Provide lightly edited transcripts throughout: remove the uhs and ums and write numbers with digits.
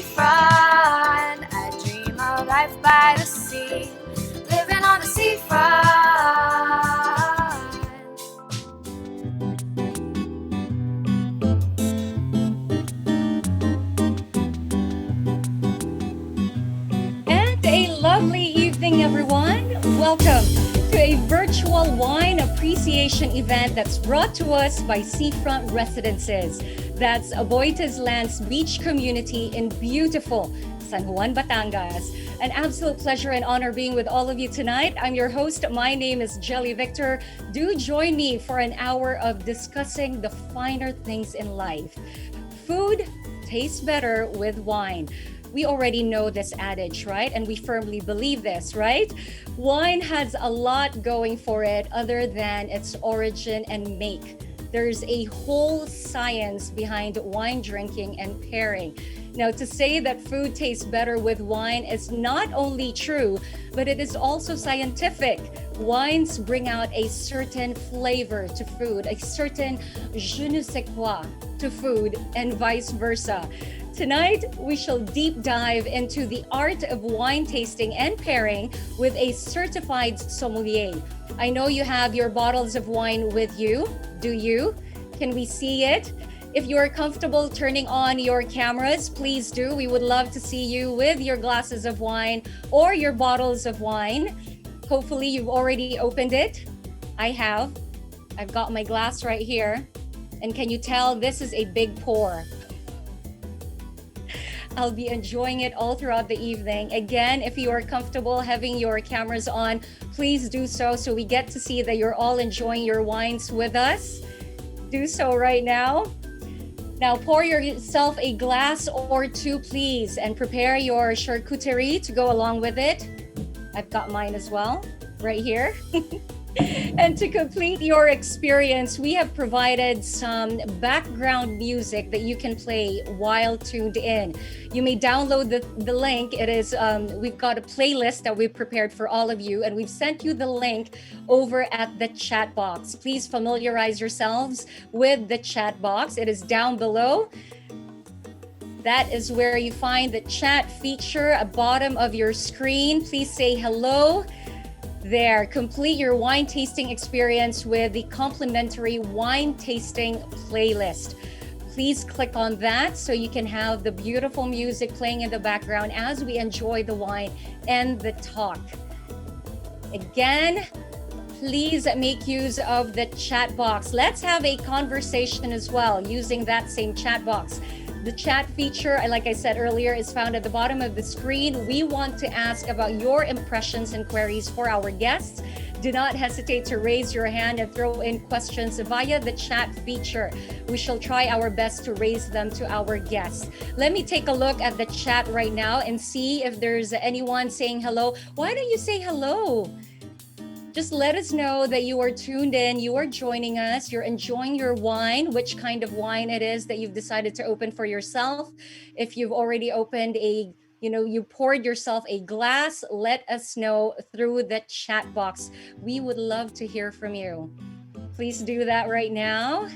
seafront. I dream of life by the sea, living on the seafront. And a lovely evening, everyone. Welcome to a virtual wine appreciation event that's brought to us by Seafront Residences. That's Aboitiz Lands Beach Community in beautiful San Juan, Batangas. An absolute pleasure and honor being with all of you tonight. I'm your host. My name is Jelly Victor. Do join me for an hour of discussing the finer things in life. Food tastes better with wine. We already know this adage, right? And we firmly believe this, right? Wine has a lot going for it other than its origin and make. There's a whole science behind wine drinking and pairing. Now, to say that food tastes better with wine is not only true, but it is also scientific. Wines bring out a certain flavor to food, a certain je ne sais quoi to food, and vice versa. Tonight, we shall deep dive into the art of wine tasting and pairing with a certified sommelier. I know you have your bottles of wine with you. Do you? Can we see it? If you are comfortable turning on your cameras, please do. We would love to see you with your glasses of wine or your bottles of wine. Hopefully, you've already opened it. I have. I've got my glass right here. And can you tell this is a big pour? I'll be enjoying it all throughout the evening. Again, if you are comfortable having your cameras on, please do so we get to see that you're all enjoying your wines with us. Do so right now. Now pour yourself a glass or two, please, and prepare your charcuterie to go along with it. I've got mine as well, right here. And to complete your experience, we have provided some background music that you can play while tuned in. You may download the link. It is we've got a playlist that we've prepared for all of you, and we've sent you the link over at the chat box. Please familiarize yourselves with the chat box. It is down below. That is where you find the chat feature at bottom of your screen. Please say hello. There, complete your wine tasting experience with the complimentary wine tasting playlist. Please click on that so you can have the beautiful music playing in the background as we enjoy the wine and the talk. Again, please make use of the chat box. Let's have a conversation as well using that same chat box. The chat feature, like I said earlier, is found at the bottom of the screen. We want to ask about your impressions and queries for our guests. Do not hesitate to raise your hand and throw in questions via the chat feature. We shall try our best to raise them to our guests. Let me take a look at the chat right now and see if there's anyone saying hello. Why don't you say hello? Just let us know that you are tuned in, you are joining us, you're enjoying your wine, which kind of wine it is that you've decided to open for yourself. If you've already opened you poured yourself a glass, let us know through the chat box. We would love to hear from you. Please do that right now.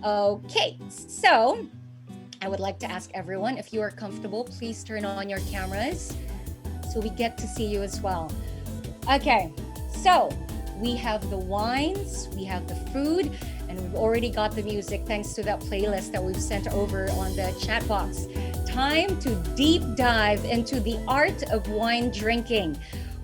Okay, so I would like to ask everyone, if you are comfortable, please turn on your cameras so we get to see you as well. Okay, so we have the wines, we have the food, and we've already got the music thanks to that playlist that we've sent over on the chat box. Time to deep dive into the art of wine drinking.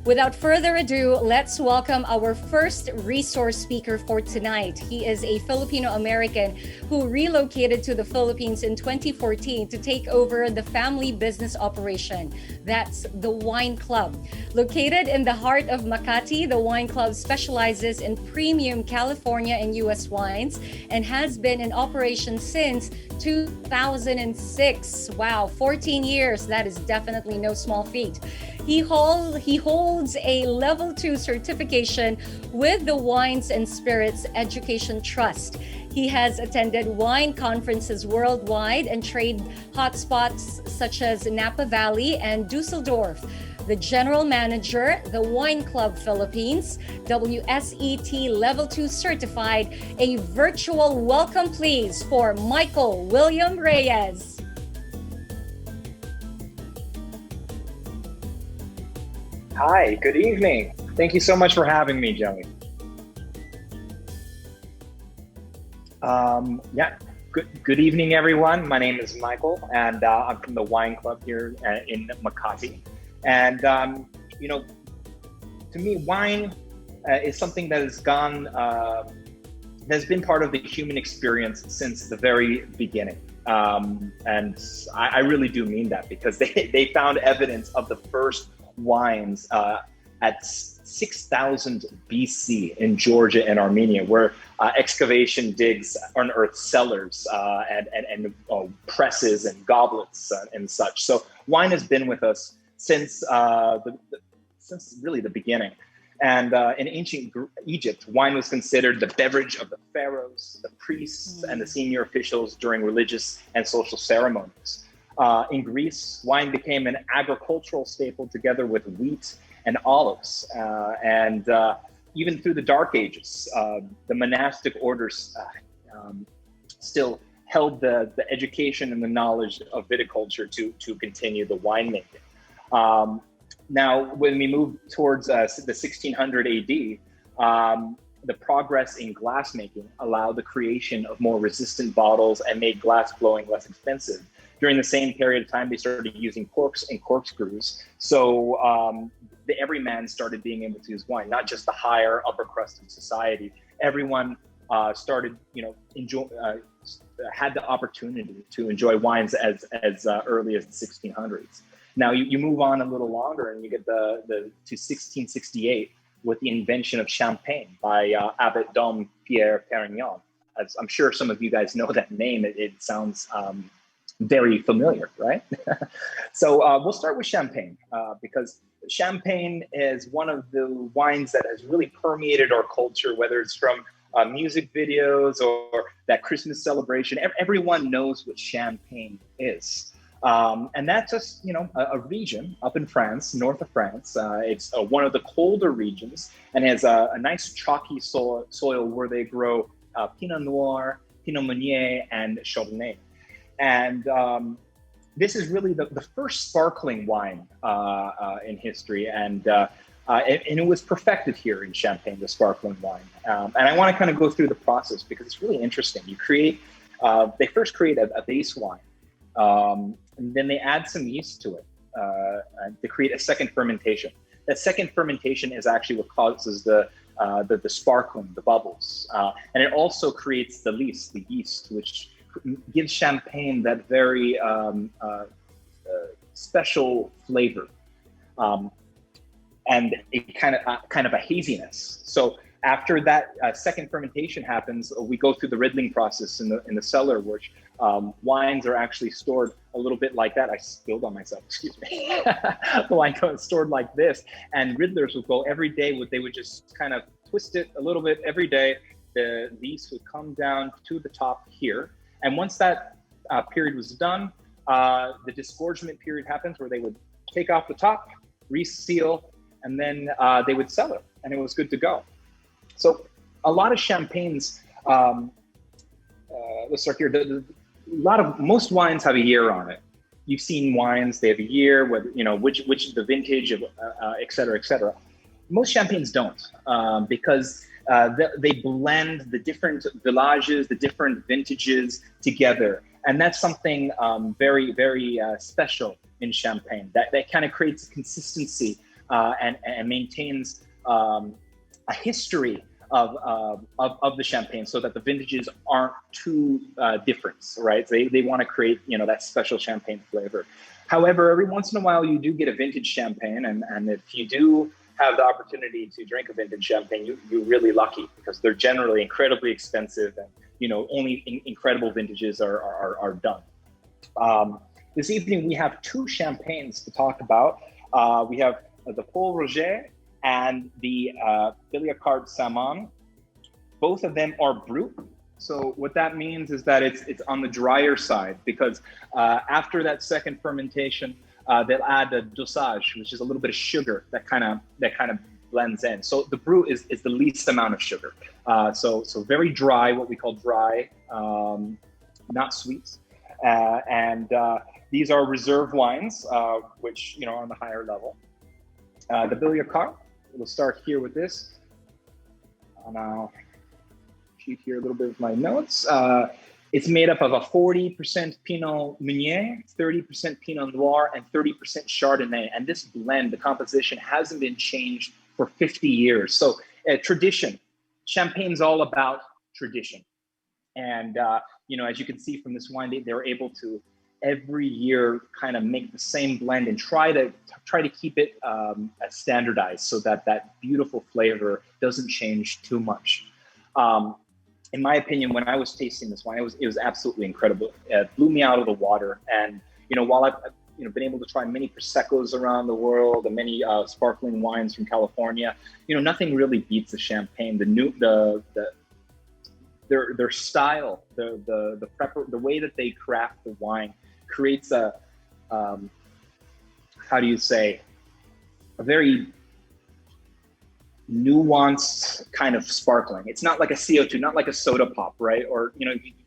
Without further ado, let's welcome our first resource speaker for tonight. He is a Filipino-American who relocated to the Philippines in 2014 to take over the family business operation. That's the Wine Club. Located in the heart of Makati, the Wine Club specializes in premium California and U.S. wines and has been in operation since 2006. Wow, 14 years. That is definitely no small feat. He holds a level 2 certification with the Wines and Spirits Education Trust. He has attended wine conferences worldwide and trade hotspots such as Napa Valley and Dusseldorf. The general manager, the Wine Club Philippines, WSET Level 2 certified. A virtual welcome, please, for Michael William Reyes. Hi, good evening. Thank you so much for having me, Joey. Yeah, good evening, everyone. My name is Michael, and I'm from the Wine Club here in Makati. And you know, to me, wine is something that has been part of the human experience since the very beginning. And I really do mean that because they found evidence of the first wines at 6000 BC in Georgia and Armenia, where excavation digs unearthed cellars and presses and goblets and such. So wine has been with us since really the beginning. And in ancient Egypt, wine was considered the beverage of the pharaohs, the priests, and the senior officials during religious and social ceremonies. In Greece, wine became an agricultural staple together with wheat and olives. And even through the Dark Ages, the monastic orders still held the education and the knowledge of viticulture to continue the winemaking. Now, when we move towards the 1600 AD, the progress in glassmaking allowed the creation of more resistant bottles and made glass blowing less expensive. During the same period of time, they started using corks and corkscrews. So the everyman started being able to use wine, not just the higher upper crust of society. Everyone started, had the opportunity to enjoy wines as early as the 1600s. Now you move on a little longer and you get to 1668 with the invention of champagne by Abbot Dom Pierre Perignon. As I'm sure some of you guys know that name, it sounds very familiar, right? So we'll start with champagne because champagne is one of the wines that has really permeated our culture, whether it's from music videos or that Christmas celebration. Everyone knows what champagne is. And that's just, a region up in France, north of France. It's one of the colder regions and has a nice chalky soil where they grow Pinot Noir, Pinot Meunier, and Chardonnay. And this is really the first sparkling wine in history. And it was perfected here in Champagne, the sparkling wine. And I want to kind of go through the process because it's really interesting. They first create a base wine. And then they add some yeast to it to create a second fermentation. That second fermentation is actually what causes the sparkling, the bubbles. And it also creates the yeast, which gives champagne that very special flavor. And it kind of a haziness. So after that second fermentation happens, we go through the riddling process in the cellar, which wines are actually stored a little bit like that. I spilled on myself, excuse me. The wine goes stored like this, and riddlers would go every day. They would just kind of twist it a little bit every day. The yeast would come down to the top here, and once that period was done, the disgorgement period happens where they would take off the top, reseal, and then they would sell it, and it was good to go. So a lot of champagnes, let's start here. Most wines have a year on it. You've seen wines, they have a year, whether, which the vintage of, et cetera, et cetera. Most champagnes don't, because they blend the different villages, the different vintages together. And that's something very, very special in champagne. That kind of creates consistency and maintains a history of the champagne, so that the vintages aren't too different, right? They want to create, that special champagne flavor. However, every once in a while you do get a vintage champagne, and if you do have the opportunity to drink a vintage champagne, you're really lucky, because they're generally incredibly expensive, and only incredible vintages are done. This evening we have two champagnes to talk about. We have the Paul Roger and the Billiacard Saman. Both of them are brut. So what that means is that it's on the drier side, because after that second fermentation, they'll add a dosage, which is a little bit of sugar that kind of blends in. So the brut is the least amount of sugar. So very dry, what we call dry, not sweet. And these are reserve wines, which are on the higher level. The billiard cart, we'll start here with this. And I'll cheat here a little bit with my notes. It's made up of a 40% Pinot Meunier, 30% Pinot Noir, and 30% Chardonnay. And this blend, the composition, hasn't been changed for 50 years. So tradition. Champagne's all about tradition. And, as you can see from this wine, they're able to every year kind of make the same blend and try to keep it standardized so that beautiful flavor doesn't change too much. In my opinion, when I was tasting this wine, it was absolutely incredible. It blew me out of the water. And, while I've been able to try many Proseccos around the world and many sparkling wines from California, nothing really beats the Champagne. Their style, the way that they craft the wine creates a very nuanced kind of sparkling. It's not like a CO2, not like a soda pop, right? Or,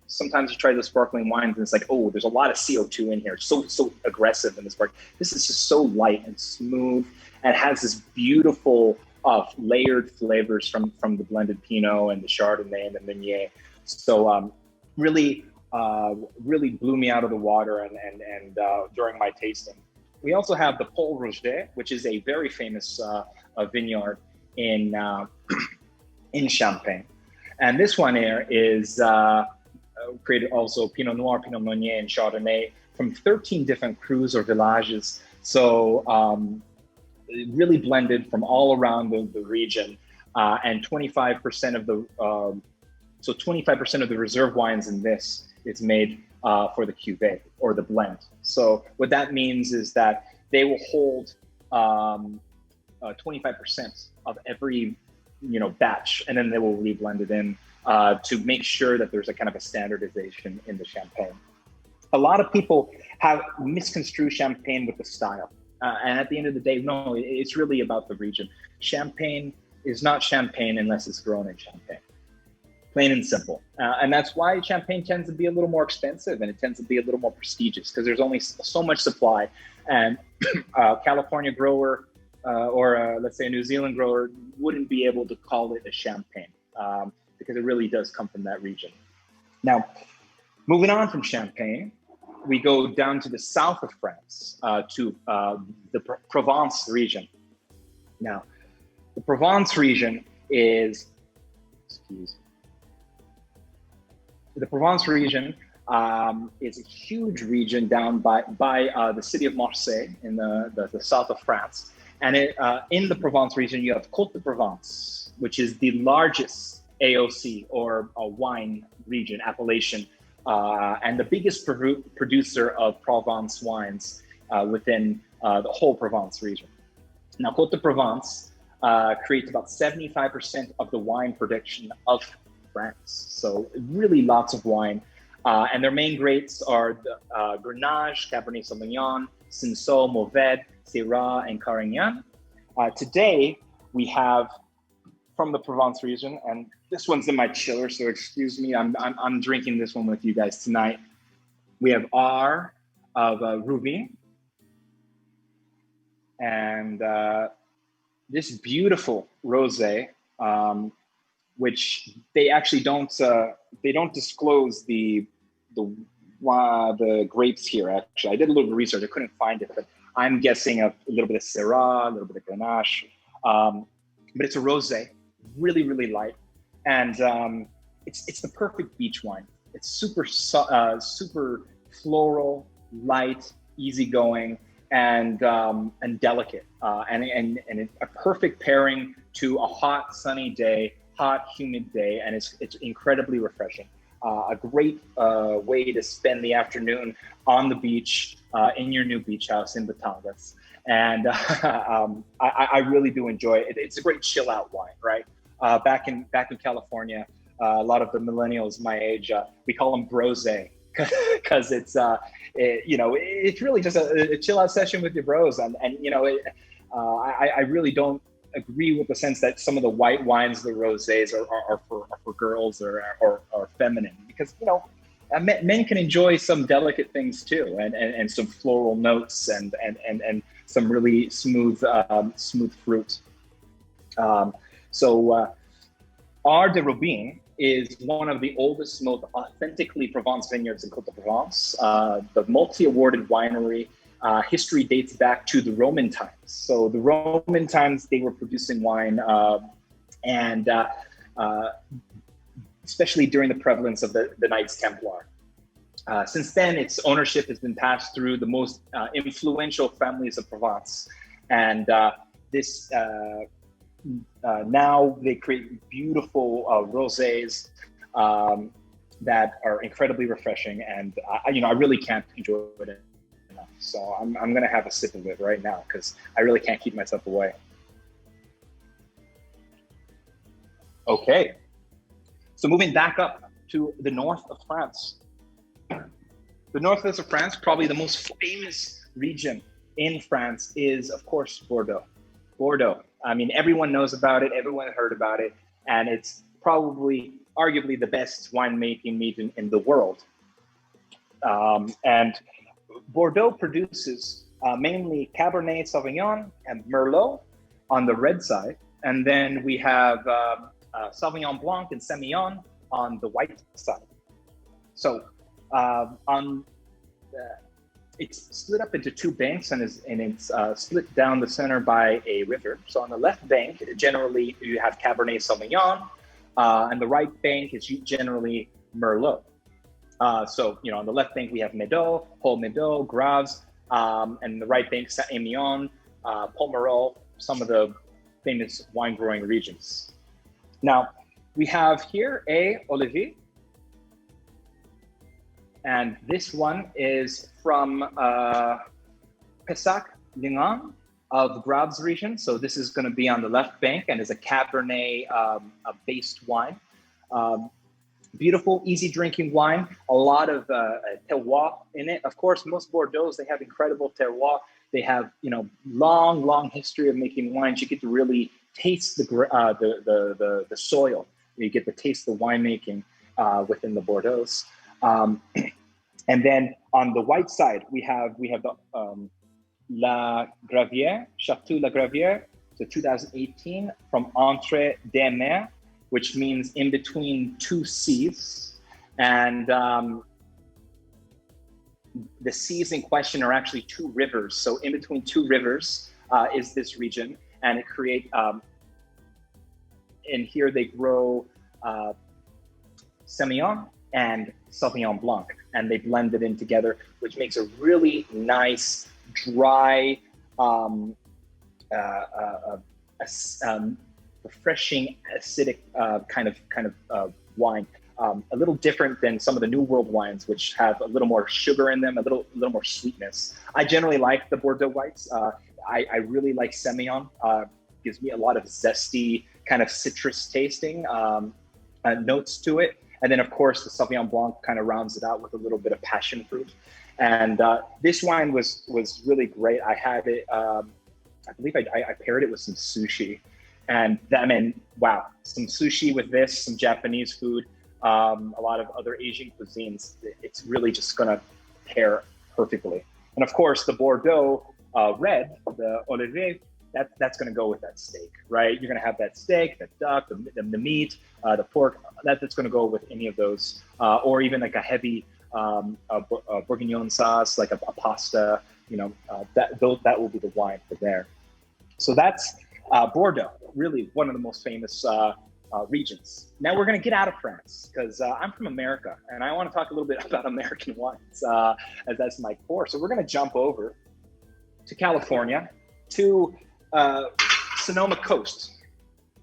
sometimes you try the sparkling wines and it's like, oh, there's a lot of CO2 in here. So aggressive in the spark. This is just so light and smooth and has this beautiful layered flavors from the blended Pinot and the Chardonnay and the Meunier. So really blew me out of the water and during my tasting. We also have the Paul Roger, which is a very famous vineyard in Champagne. And this one here is created also Pinot Noir, Pinot Meunier, and Chardonnay from 13 different crus or villages. So really blended from all around the region, and 25% of the 25% of the reserve wines in this is made for the cuvée or the blend. So what that means is that they will hold 25% of every batch, and then they will reblend it in to make sure that there's a kind of a standardization in the Champagne. A lot of people have misconstrued Champagne with the style. And at the end of the day, no, it's really about the region. Champagne is not Champagne unless it's grown in Champagne. Plain and simple. And that's why Champagne tends to be a little more expensive and it tends to be a little more prestigious because there's only so much supply. And a California grower or let's say a New Zealand grower wouldn't be able to call it a Champagne because it really does come from that region. Now, moving on from Champagne, we go down to the south of France, to the Provence region. Now, the Provence region is, the Provence region is a huge region down by the city of Marseille in the south of France. And in the Provence region, you have Côte de Provence, which is the largest AOC or a wine region, appellation, and the biggest producer of Provence wines within the whole Provence region. Now, Côte de Provence creates about 75% of the wine production of France. So really lots of wine. And their main grapes are the Grenache, Cabernet Sauvignon, Cinsault, Mourvèdre, Syrah, and Carignan. Today, we have from the Provence region, and this one's in my chiller, so excuse me, I'm drinking this one with you guys tonight. We have R of Ruby, and this beautiful rosé, which they actually don't disclose the grapes here. Actually, I did a little bit of research, I couldn't find it, but I'm guessing a little bit of Syrah, a little bit of Grenache, but it's a rosé, really, really light. And it's the perfect beach wine. It's super floral, light, easygoing, and delicate, and it's a perfect pairing to a hot, sunny day, hot, humid day, and it's incredibly refreshing. A great way to spend the afternoon on the beach in your new beach house in Batangas. And I really do enjoy it. It's a great chill out wine, right? Back in California, a lot of the millennials my age, we call them brosé because it's really just a chill out session with your bros. And I really don't agree with the sense that some of the white wines, the rosés are for girls or feminine, because men can enjoy some delicate things too, and some floral notes and some really smooth fruit. Our de Robin is one of the oldest, most authentically Provence vineyards in Côte de Provence. The multi-awarded winery history dates back to the Roman times. So the Roman times, they were producing wine, and especially during the prevalence of the Knights Templar. Since then, its ownership has been passed through the most influential families of Provence. And now they create beautiful rosés that are incredibly refreshing. And I really can't enjoy it enough. So I'm going to have a sip of it right now because I really can't keep myself away. Okay. So moving back up to the north of France. The northwest of France, probably the most famous region in France is, of course, Bordeaux. Bordeaux. I mean, everyone knows about it. Everyone heard about it. And it's probably, arguably, the best winemaking region in the world. And Bordeaux produces mainly Cabernet Sauvignon and Merlot on the red side. And then we have Sauvignon Blanc and Semillon on the white side. So it's split up into two banks, and it's split down the center by a river. So on the left bank, generally you have Cabernet Sauvignon, and the right bank is generally Merlot. So on the left bank we have Medoc, Paul Medoc, Graves, and the right bank Saint-Emilion, Pomerol, some of the famous wine growing regions. Now we have here a Olivier. And this one is from Pessac-Lignan of Graves region. So this is going to be on the left bank and is a Cabernet-based wine. Beautiful, easy drinking wine. A lot of terroir in it. Of course, most Bordeaux, they have incredible terroir. They have, long history of making wines. You get to really taste the soil. You get to taste the winemaking within the Bordeaux. And then on the white side, we have the La Gravière, Château La Gravière, so 2018 from Entre des Mers, which means in between two seas. And the seas in question are actually two rivers. So in between two rivers is this region, and it create. And here they grow Semillon and Sauvignon Blanc, and they blend it in together, which makes a really nice, dry, refreshing, acidic kind of wine. A little different than some of the New World wines, which have a little more sugar in them, a little more sweetness. I generally like the Bordeaux whites. I really like Semillon. Gives me a lot of zesty, kind of citrus tasting notes to it. And then, of course, the Sauvignon Blanc kind of rounds it out with a little bit of passion fruit. And this wine was really great. I had it, I believe I paired it with some sushi. And wow, some sushi with this, some Japanese food, a lot of other Asian cuisines. It's really just going to pair perfectly. And of course, the Bordeaux red, the Olivier, that's going to go with that steak, right? You're going to have that steak, that duck, the meat, the pork. That's going to go with any of those, or even like a heavy bourguignon sauce, like a pasta. That will be the wine for there. So that's Bordeaux, really one of the most famous regions. Now we're going to get out of France because I'm from America, and I want to talk a little bit about American wines, as that's my core. So we're going to jump over to California, to Sonoma Coast,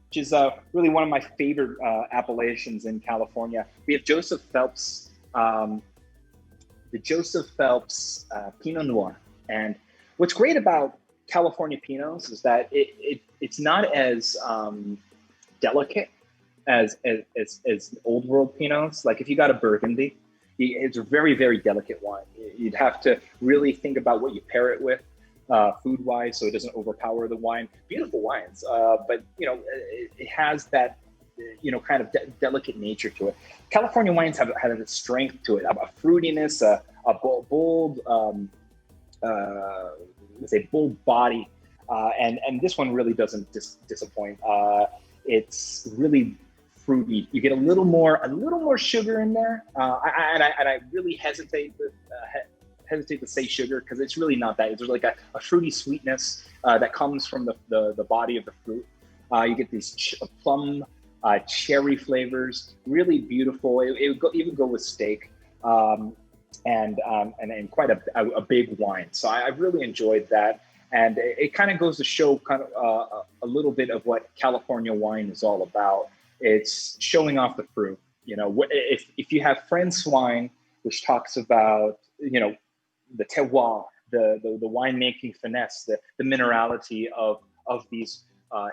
which is really one of my favorite appellations in California. We have Joseph Phelps, the Joseph Phelps Pinot Noir. And what's great about California Pinots is that it's not as delicate as old world Pinots. Like if you got a Burgundy, it's a very, very delicate wine. You'd have to really think about what you pair it with. Food-wise, so it doesn't overpower the wine. Beautiful wines, but it has that kind of delicate nature to it. California wines have a strength to it, a fruitiness, a bold, with a bold body, and this one really doesn't disappoint. It's really fruity. You get a little more sugar in there, and I really hesitate to say sugar, because it's really not that. There's like a fruity sweetness that comes from the body of the fruit. You get these plum, cherry flavors, really beautiful. It would even go with steak, and quite a big wine. So I really enjoyed that. And it kind of goes to show kind of a little bit of what California wine is all about. It's showing off the fruit. You know, if you have French wine, which talks about, you know, the terroir, the winemaking finesse, the minerality of these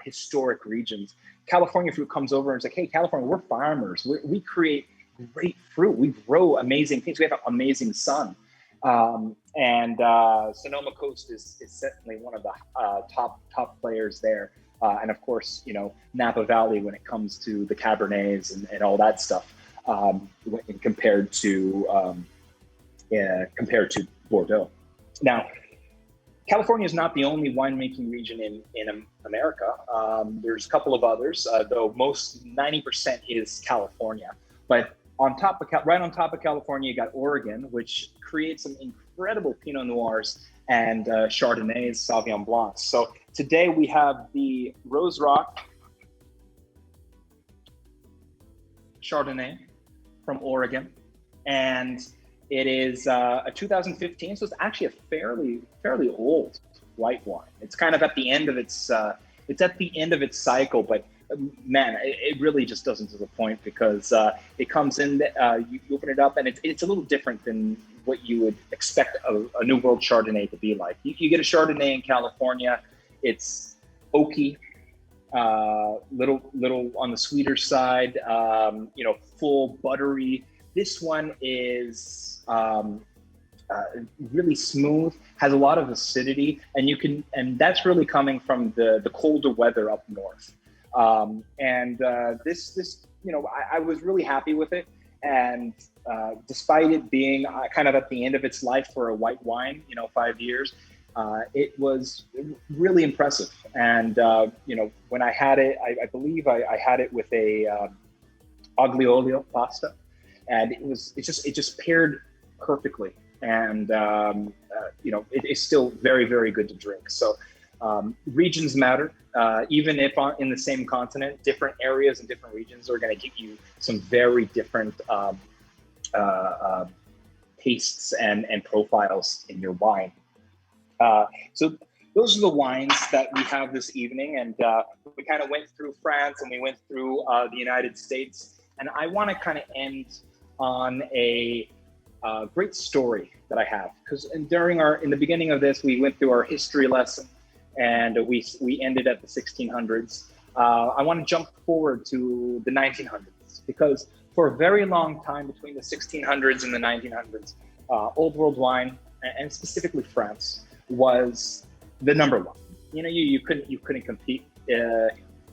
historic regions. California fruit comes over and it's like, hey, California, we're farmers. We create great fruit. We grow amazing things. We have an amazing sun. Sonoma Coast is certainly one of the top players there. And of course, you know, Napa Valley when it comes to the Cabernets and all that stuff, compared to Bordeaux. Now, California is not the only winemaking region in America. There's a couple of others, though 90% is California. But right on top of California, you got Oregon, which creates some incredible Pinot Noirs and Chardonnays, Sauvignon Blancs. So today we have the Rose Rock Chardonnay from Oregon, and it is a 2015, so it's actually a fairly old white wine. It's kind of at the end of its cycle, but man, it really just doesn't disappoint, because it comes in, you open it up, and it's a little different than what you would expect a New World Chardonnay to be like. You get a Chardonnay in California, it's oaky, little on the sweeter side, you know, full, buttery. This one is really smooth, has a lot of acidity, and that's really coming from the colder weather up north. This, you know, I was really happy with it, and despite it being kind of at the end of its life for a white wine, you know, 5 years, it was really impressive. And you know, when I had it, I believe I had it with a aglio olio pasta, and it just paired perfectly. And you know, it's still very, very good to drink. So regions matter. Even if in the same continent, different areas and different regions are going to give you some very different tastes and profiles in your wine. So those are the wines that we have this evening, and we kind of went through France and we went through the United States, and I want to kind of end on a great story that I have, because in the beginning of this, we went through our history lesson, and we ended at the 1600s. I want to jump forward to the 1900s, because for a very long time between the 1600s and the 1900s, Old World wine, and specifically France, was the number one. You know, you couldn't compete.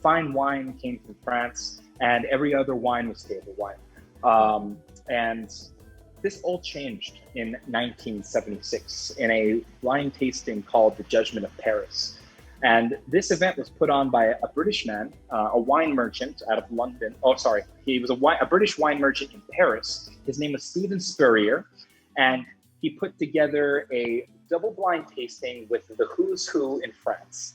Fine wine came from France, and every other wine was table wine. And this all changed in 1976 in a wine tasting called the Judgment of Paris. And this event was put on by a British man, a wine merchant out of London. Oh, sorry. He was a British wine merchant in Paris. His name was Stephen Spurrier. And he put together a double-blind tasting with the who's who in France,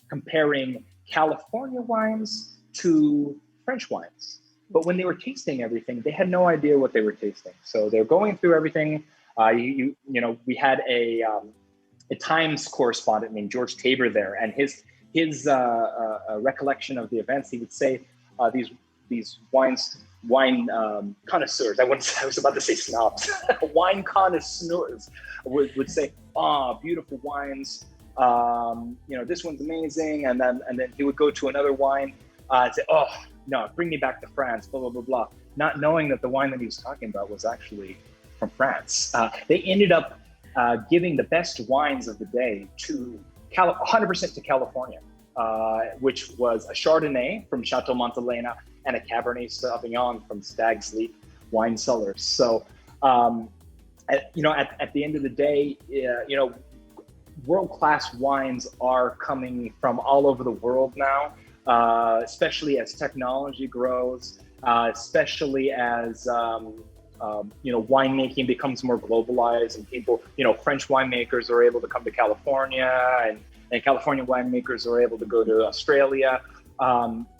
comparing California wines to French wines. But when they were tasting everything, they had no idea what they were tasting. So they're going through everything. You know, we had a Times correspondent named George Tabor there, and his recollection of the events, he would say these wine connoisseurs. I was about to say snobs. Wine connoisseurs would say, beautiful wines. You know, this one's amazing, and then he would go to another wine and say, oh no, bring me back to France, blah blah blah blah, not knowing that the wine that he was talking about was actually from France. They ended up giving the best wines of the day to 100% to California, which was a Chardonnay from Chateau Montelena and a Cabernet Sauvignon from Stag's Leap Wine Cellars. So, you know, at the end of the day, you know, world-class wines are coming from all over the world now, especially as technology grows, especially as winemaking becomes more globalized, and people, French winemakers are able to come to California, and California winemakers are able to go to Australia.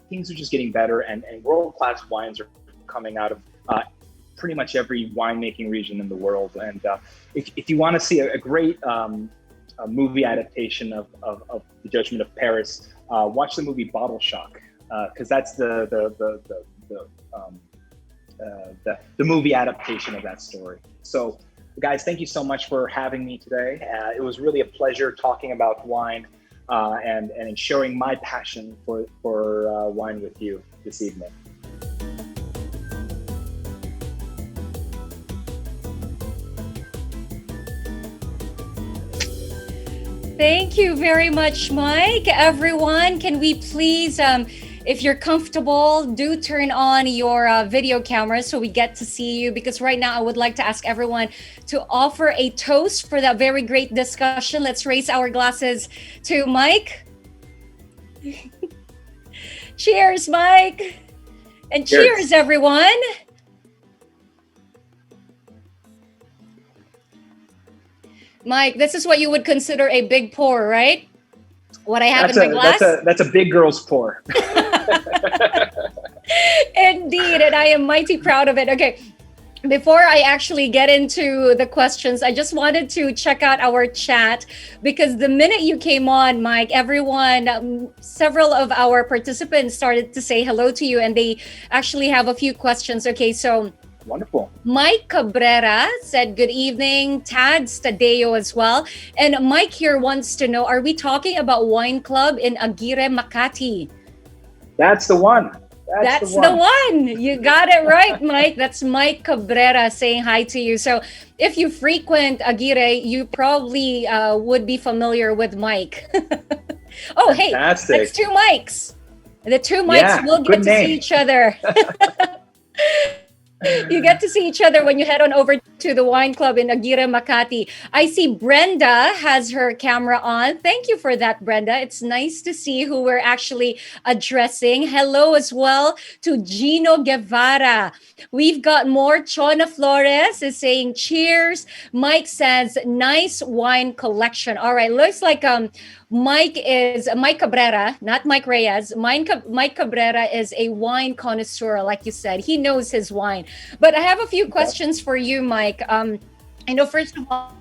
Things are just getting better, and world-class wines are coming out of pretty much every winemaking region in the world. And if you want to see a great movie adaptation of The Judgment of Paris, watch the movie Bottle Shock, because that's the movie adaptation of that story. So, guys, thank you so much for having me today. It was really a pleasure talking about wine and sharing my passion for wine with you this evening. Thank you very much, Mike. Everyone, can we please, if you're comfortable, do turn on your video camera so we get to see you, because right now I would like to ask everyone to offer a toast for that very great discussion. Let's raise our glasses to Mike. Cheers, Mike. And cheers, everyone. Mike, this is what you would consider a big pour, right? What I have in my glass? That's a big girl's pour. Indeed, and I am mighty proud of it. Okay, before I actually get into the questions, I just wanted to check out our chat, because the minute you came on, Mike, everyone, several of our participants started to say hello to you, and they actually have a few questions. Okay, so wonderful. Mike Cabrera said, good evening. Tad Stadeo as well. And Mike here wants to know, are we talking about Wine Club in Aguirre, Makati? That's the one. That's the one. You got it right, Mike. That's Mike Cabrera saying hi to you. So if you frequent Aguirre, you probably would be familiar with Mike. Oh, hey, that's two Mikes. The two Mikes will get to see each other. You get to see each other when you head on over to the Wine Club in Aguirre, Makati. I see Brenda has her camera on. Thank you for that, Brenda. It's nice to see who we're actually addressing. Hello as well to Gino Guevara. We've got more. Chona Flores is saying cheers. Mike says nice wine collection. All right, looks like Mike Cabrera, not Mike Reyes. Mike Cabrera is a wine connoisseur, like you said. He knows his wine. But I have a few questions for you, Mike. I know, first of all,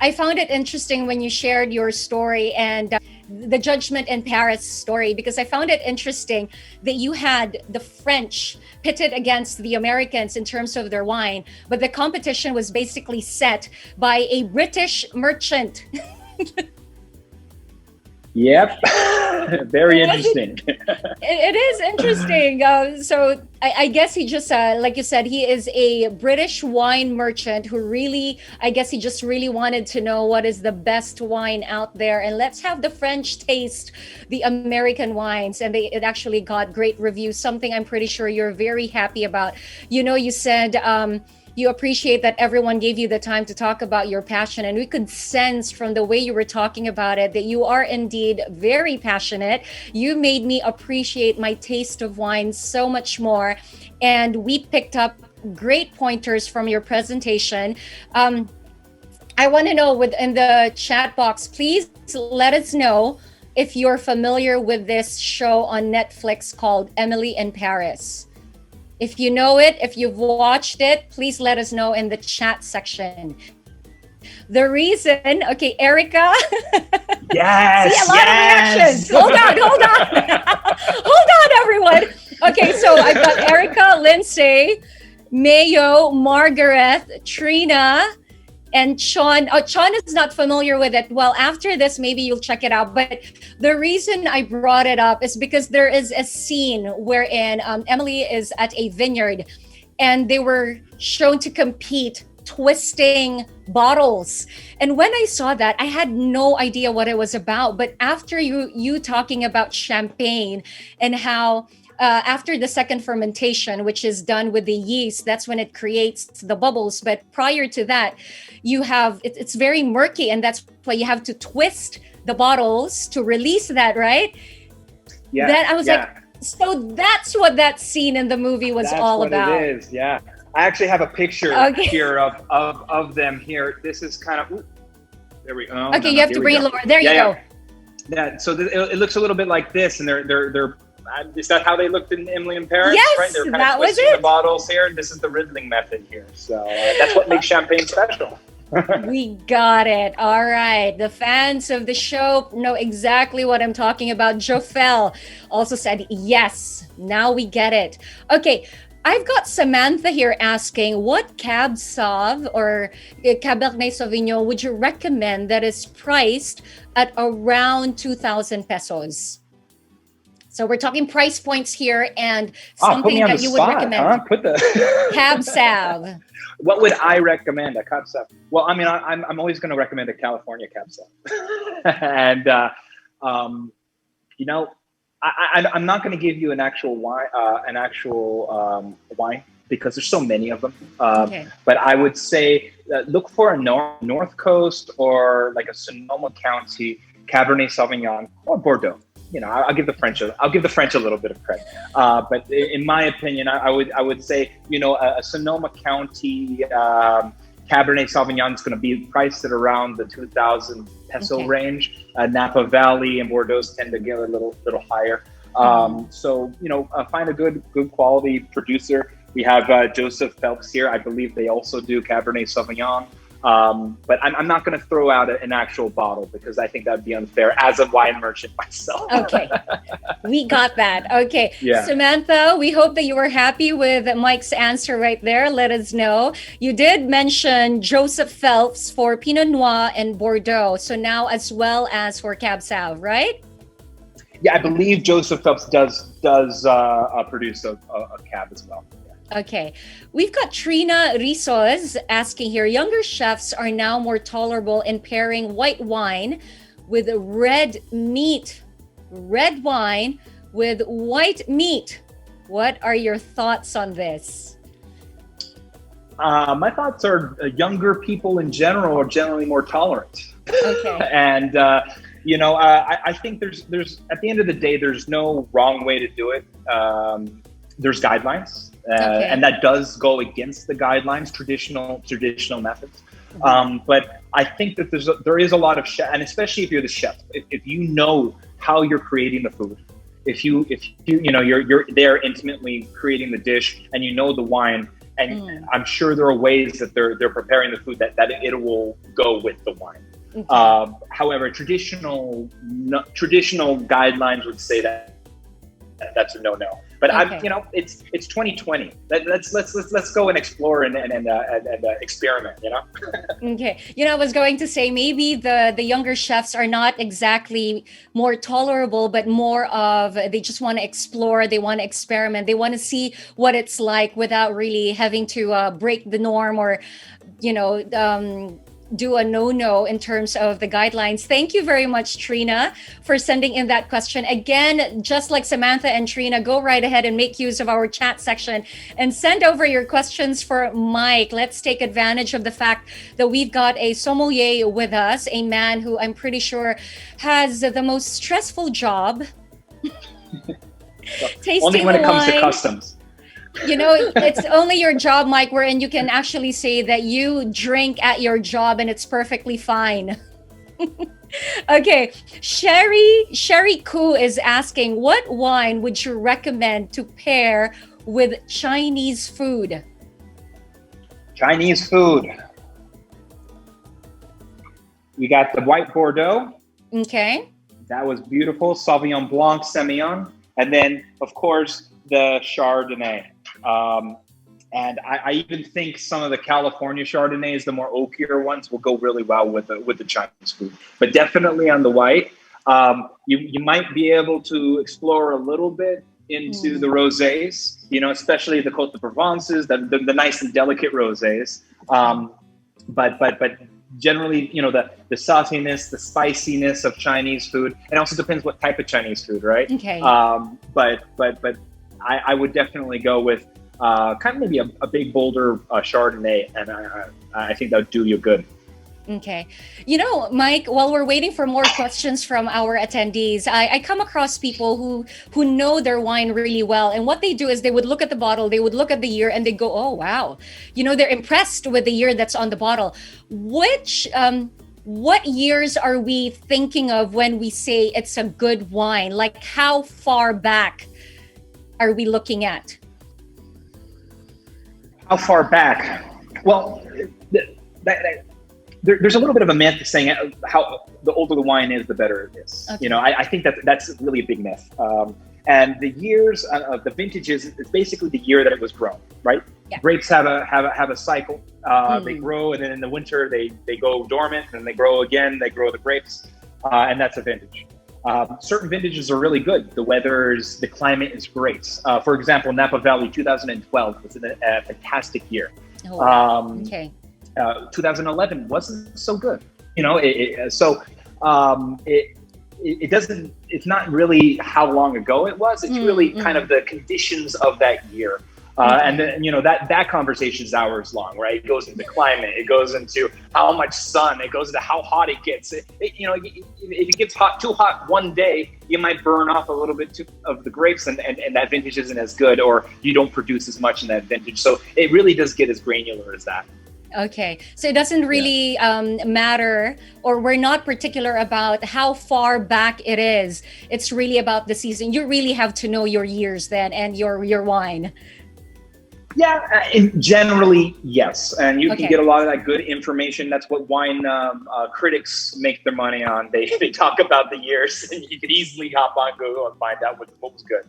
I found it interesting when you shared your story and the Judgment in Paris story, because I found it interesting that you had the French pitted against the Americans in terms of their wine, but the competition was basically set by a British merchant. Yep. Very interesting. It is interesting. So I guess he just, like you said, he is a British wine merchant who really, I guess he just really wanted to know what is the best wine out there. And let's have the French taste the American wines. And it actually got great reviews, something I'm pretty sure you're very happy about. You know, you said, you appreciate that everyone gave you the time to talk about your passion. And we could sense from the way you were talking about it that you are indeed very passionate. You made me appreciate my taste of wine so much more. And we picked up great pointers from your presentation. I want to know, in the chat box, please let us know if you're familiar with this show on Netflix called Emily in Paris. If you know it, if you've watched it, please let us know in the chat section. The reason, okay, Erica. Yes. See, a lot of reactions. Hold on. Hold on, everyone. Okay, so I've got Erica, Lindsay, Mayo, Margaret, Trina, and Sean. Oh, Sean is not familiar with it. Well, after this, maybe you'll check it out. But the reason I brought it up is because there is a scene wherein Emily is at a vineyard and they were shown to compete twisting bottles. And when I saw that, I had no idea what it was about. But after you talking about champagne and how after the second fermentation, which is done with the yeast, that's when it creates the bubbles. But prior to that, it's very murky, and that's why you have to twist the bottles to release that, right? Yeah. Then I was like, so that's what that scene in the movie was all about. That's what it is. Yeah. I actually have a picture here of them here. This is kind of, there we go. Okay, you have to bring it lower. There you go. Yeah. So it looks a little bit like this, and they're is that how they looked in Emily in Paris? Yes, right? They're kind that of was twisting it. the bottles here. This is the riddling method here. So that's what makes champagne special. We got it. All right. The fans of the show know exactly what I'm talking about. Jofel also said, yes, now we get it. Okay. I've got Samantha here asking, what Cab Sauv or Cabernet Sauvignon would you recommend that is priced at around 2,000 pesos? So we're talking price points here, and something that you would recommend. Huh? Put the Cab Sauv. What would I recommend? A Cab Sauv? Well, I mean, I'm always going to recommend a California Cab Sauv, and you know, I'm not going to give you an actual wine, wine, because there's so many of them. But I would say look for a North Coast or like a Sonoma County Cabernet Sauvignon or Bordeaux. You know, I'll give the French a little bit of credit. But in my opinion, I would say, you know, a Sonoma County Cabernet Sauvignon is going to be priced at around the 2,000 peso range. Napa Valley and Bordeaux tend to get a little higher. So, you know, find a good quality producer. We have Joseph Phelps here. I believe they also do Cabernet Sauvignon. But I'm not going to throw out an actual bottle because I think that would be unfair as a wine merchant myself. Okay. We got that. Okay. Yeah. Samantha, we hope that you were happy with Mike's answer right there. Let us know. You did mention Joseph Phelps for Pinot Noir and Bordeaux. So now as well as for Cab Sauv, right? Yeah, I believe Joseph Phelps does produce a cab as well. Okay. We've got Trina Rizos asking here, younger chefs are now more tolerable in pairing white wine with red meat. Red wine with white meat. What are your thoughts on this? My thoughts are younger people in general are generally more tolerant. Okay. And, you know, I think there's at the end of the day, there's no wrong way to do it. There's guidelines. And that does go against the guidelines, traditional methods. But I think that there is a lot of chef, and especially if you're the chef, if you know how you're creating the food, if you know you're there intimately creating the dish, and you know the wine, and I'm sure there are ways that they're preparing the food that it will go with the wine. However, traditional guidelines would say that that's a no. But I'm, you know, it's 2020. Let's go and explore and experiment. You know. Okay. You know, I was going to say maybe the younger chefs are not exactly more tolerable, but more of they just want to explore. They want to experiment. They want to see what it's like without really having to break the norm or, you know, do a no in terms of the guidelines. Thank you very much, Trina, for sending in that question. Again, just like Samantha and Trina, go right ahead and make use of our chat section and send over your questions for Mike. Let's take advantage of the fact that we've got a sommelier with us, a man who I'm pretty sure has the most stressful job. Tasting only when it comes to wine. Customs. You know, it's only your job, Mike, wherein you can actually say that you drink at your job and it's perfectly fine. Okay, Sherry Koo is asking, what wine would you recommend to pair with Chinese food? Chinese food. We got the white Bordeaux. Okay. That was beautiful. Sauvignon Blanc, Semillon. And then, of course, the Chardonnay. And I even think some of the California Chardonnays, the more oakier ones, will go really well with the Chinese food. But definitely on the white, you might be able to explore a little bit into the rosés, you know, especially the Côte de Provences, the nice and delicate rosés. But generally, you know, the sauciness, the spiciness of Chinese food. It also depends what type of Chinese food, right? Okay. But I would definitely go with kind of maybe a big bolder Chardonnay, and I think that would do you good. Okay. You know, Mike, while we're waiting for more questions from our attendees, I come across people who know their wine really well. And what they do is they would look at the bottle, they would look at the year, and they go, oh, wow. You know, they're impressed with the year that's on the bottle. What years are we thinking of when we say it's a good wine? Like, how far back are we looking at? How far back? Well, there's a little bit of a myth saying how the older the wine is, the better it is. Okay. You know, I think that's really a big myth. And the years of the vintages, it's basically the year that it was grown, right? Yeah. Grapes have a cycle. They grow, and then in the winter they go dormant, and then they grow again. They grow the grapes, and that's a vintage. Certain vintages are really good. The climate is great. For example, Napa Valley 2012 was a fantastic year. Oh, wow. Okay. 2011 wasn't so good. You know, it doesn't. It's not really how long ago it was. It's really kind of the conditions of that year. And then, you know, that conversation is hours long, right? It goes into climate, it goes into how much sun, it goes into how hot it gets. You know, if it gets too hot one day, you might burn off a little bit of the grapes, and that vintage isn't as good, or you don't produce as much in that vintage. So it really does get as granular as that. Okay, so it doesn't really matter, or we're not particular about how far back it is. It's really about the season. You really have to know your years then, and your wine. Yeah, generally, yes. And you can get a lot of that good information. That's what wine critics make their money on. They talk about the years, and you could easily hop on Google and find out what was good.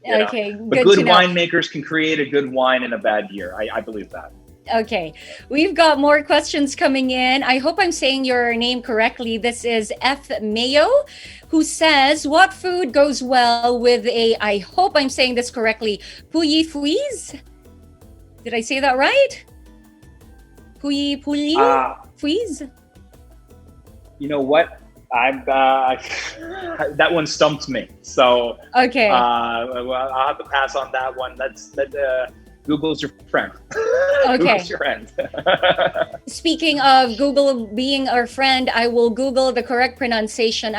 Okay, but good winemakers can create a good wine in a bad year. I believe that. Okay, we've got more questions coming in. I hope I'm saying your name correctly. This is F. Mayo, who says, what food goes well with I hope I'm saying this correctly, pouilly fuise? Did I say that right? Pouilly fuise? You know what? That one stumped me. So okay, I'll have to pass on that one. Google's your friend. Okay. Google's your friend. Speaking of Google being our friend, I will Google the correct pronunciation.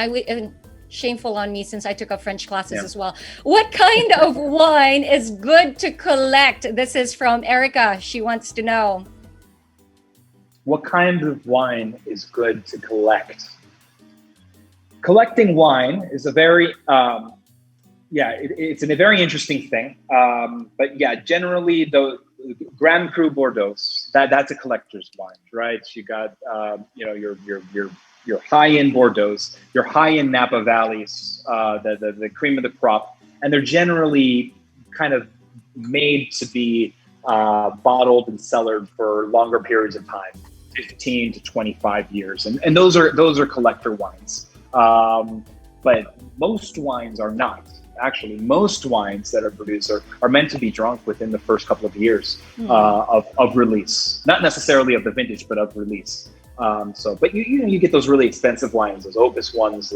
Shameful on me since I took up French classes as well. What kind of wine is good to collect? This is from Erica. She wants to know. What kind of wine is good to collect? Collecting wine is a very it's a very interesting thing. But yeah, generally the Grand Cru Bordeaux, that's a collector's wine, right? You got your high-end Bordeaux, your high-end Napa Valleys, the cream of the crop, and they're generally kind of made to be bottled and cellared for longer periods of time, 15 to 25 years, and those are collector wines. But most wines are not. Actually, most wines that are produced are meant to be drunk within the first couple of years of release, not necessarily of the vintage, but of release. But you get those really expensive wines, those Opus ones,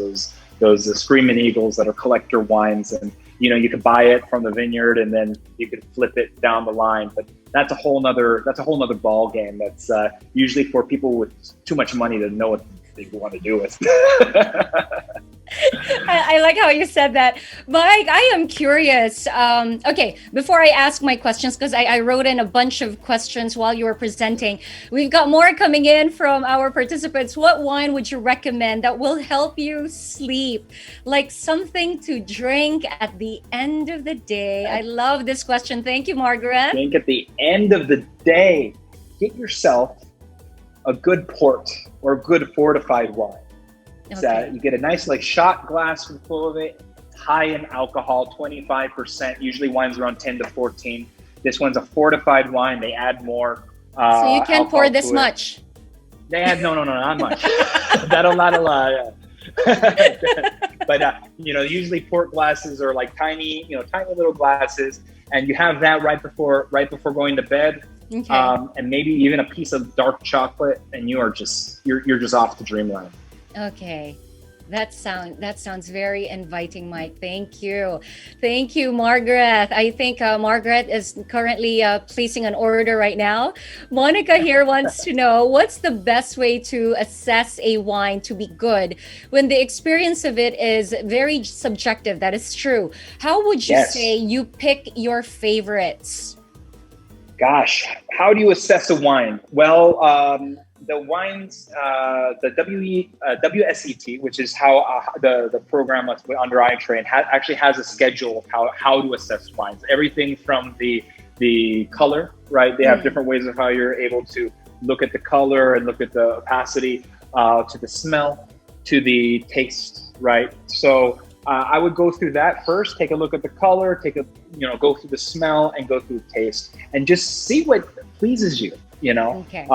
those Screaming Eagles that are collector wines, and you could buy it from the vineyard and then you could flip it down the line. But that's a whole nother ball game. That's usually for people with too much money to know what they want to do with. I like how you said that. Mike, I am curious. Okay, before I ask my questions, because I wrote in a bunch of questions while you were presenting. We've got more coming in from our participants. What wine would you recommend that will help you sleep? Like something to drink at the end of the day. I love this question. Thank you, Margaret. Drink at the end of the day. Get yourself a good port or a good fortified wine. Okay. You get a nice shot glass full of it. It's high in alcohol, 25%. Usually wines around 10 to 14. This one's a fortified wine. They add more. So you can't pour this much. They add no, not much. not a lot. But usually port glasses are like tiny little glasses, and you have that right before going to bed. Okay. And maybe even a piece of dark chocolate, and you're just off to dreamland. Okay. That sounds very inviting, Mike. Thank you, Margaret. I think Margaret is currently placing an order right now. Monica here wants to know what's the best way to assess a wine to be good when the experience of it is very subjective. That is true. How would you say Yes. you pick your favorites? Gosh, how do you assess a wine? Well, the wines, the WSET, which is how the program under iTrain actually has a schedule of how to assess wines. Everything from the color, right? They have different ways of how you're able to look at the color and look at the opacity, to the smell, to the taste, right? So I would go through that first, take a look at the color, go through the smell and go through the taste and just see what pleases you, you know? Okay.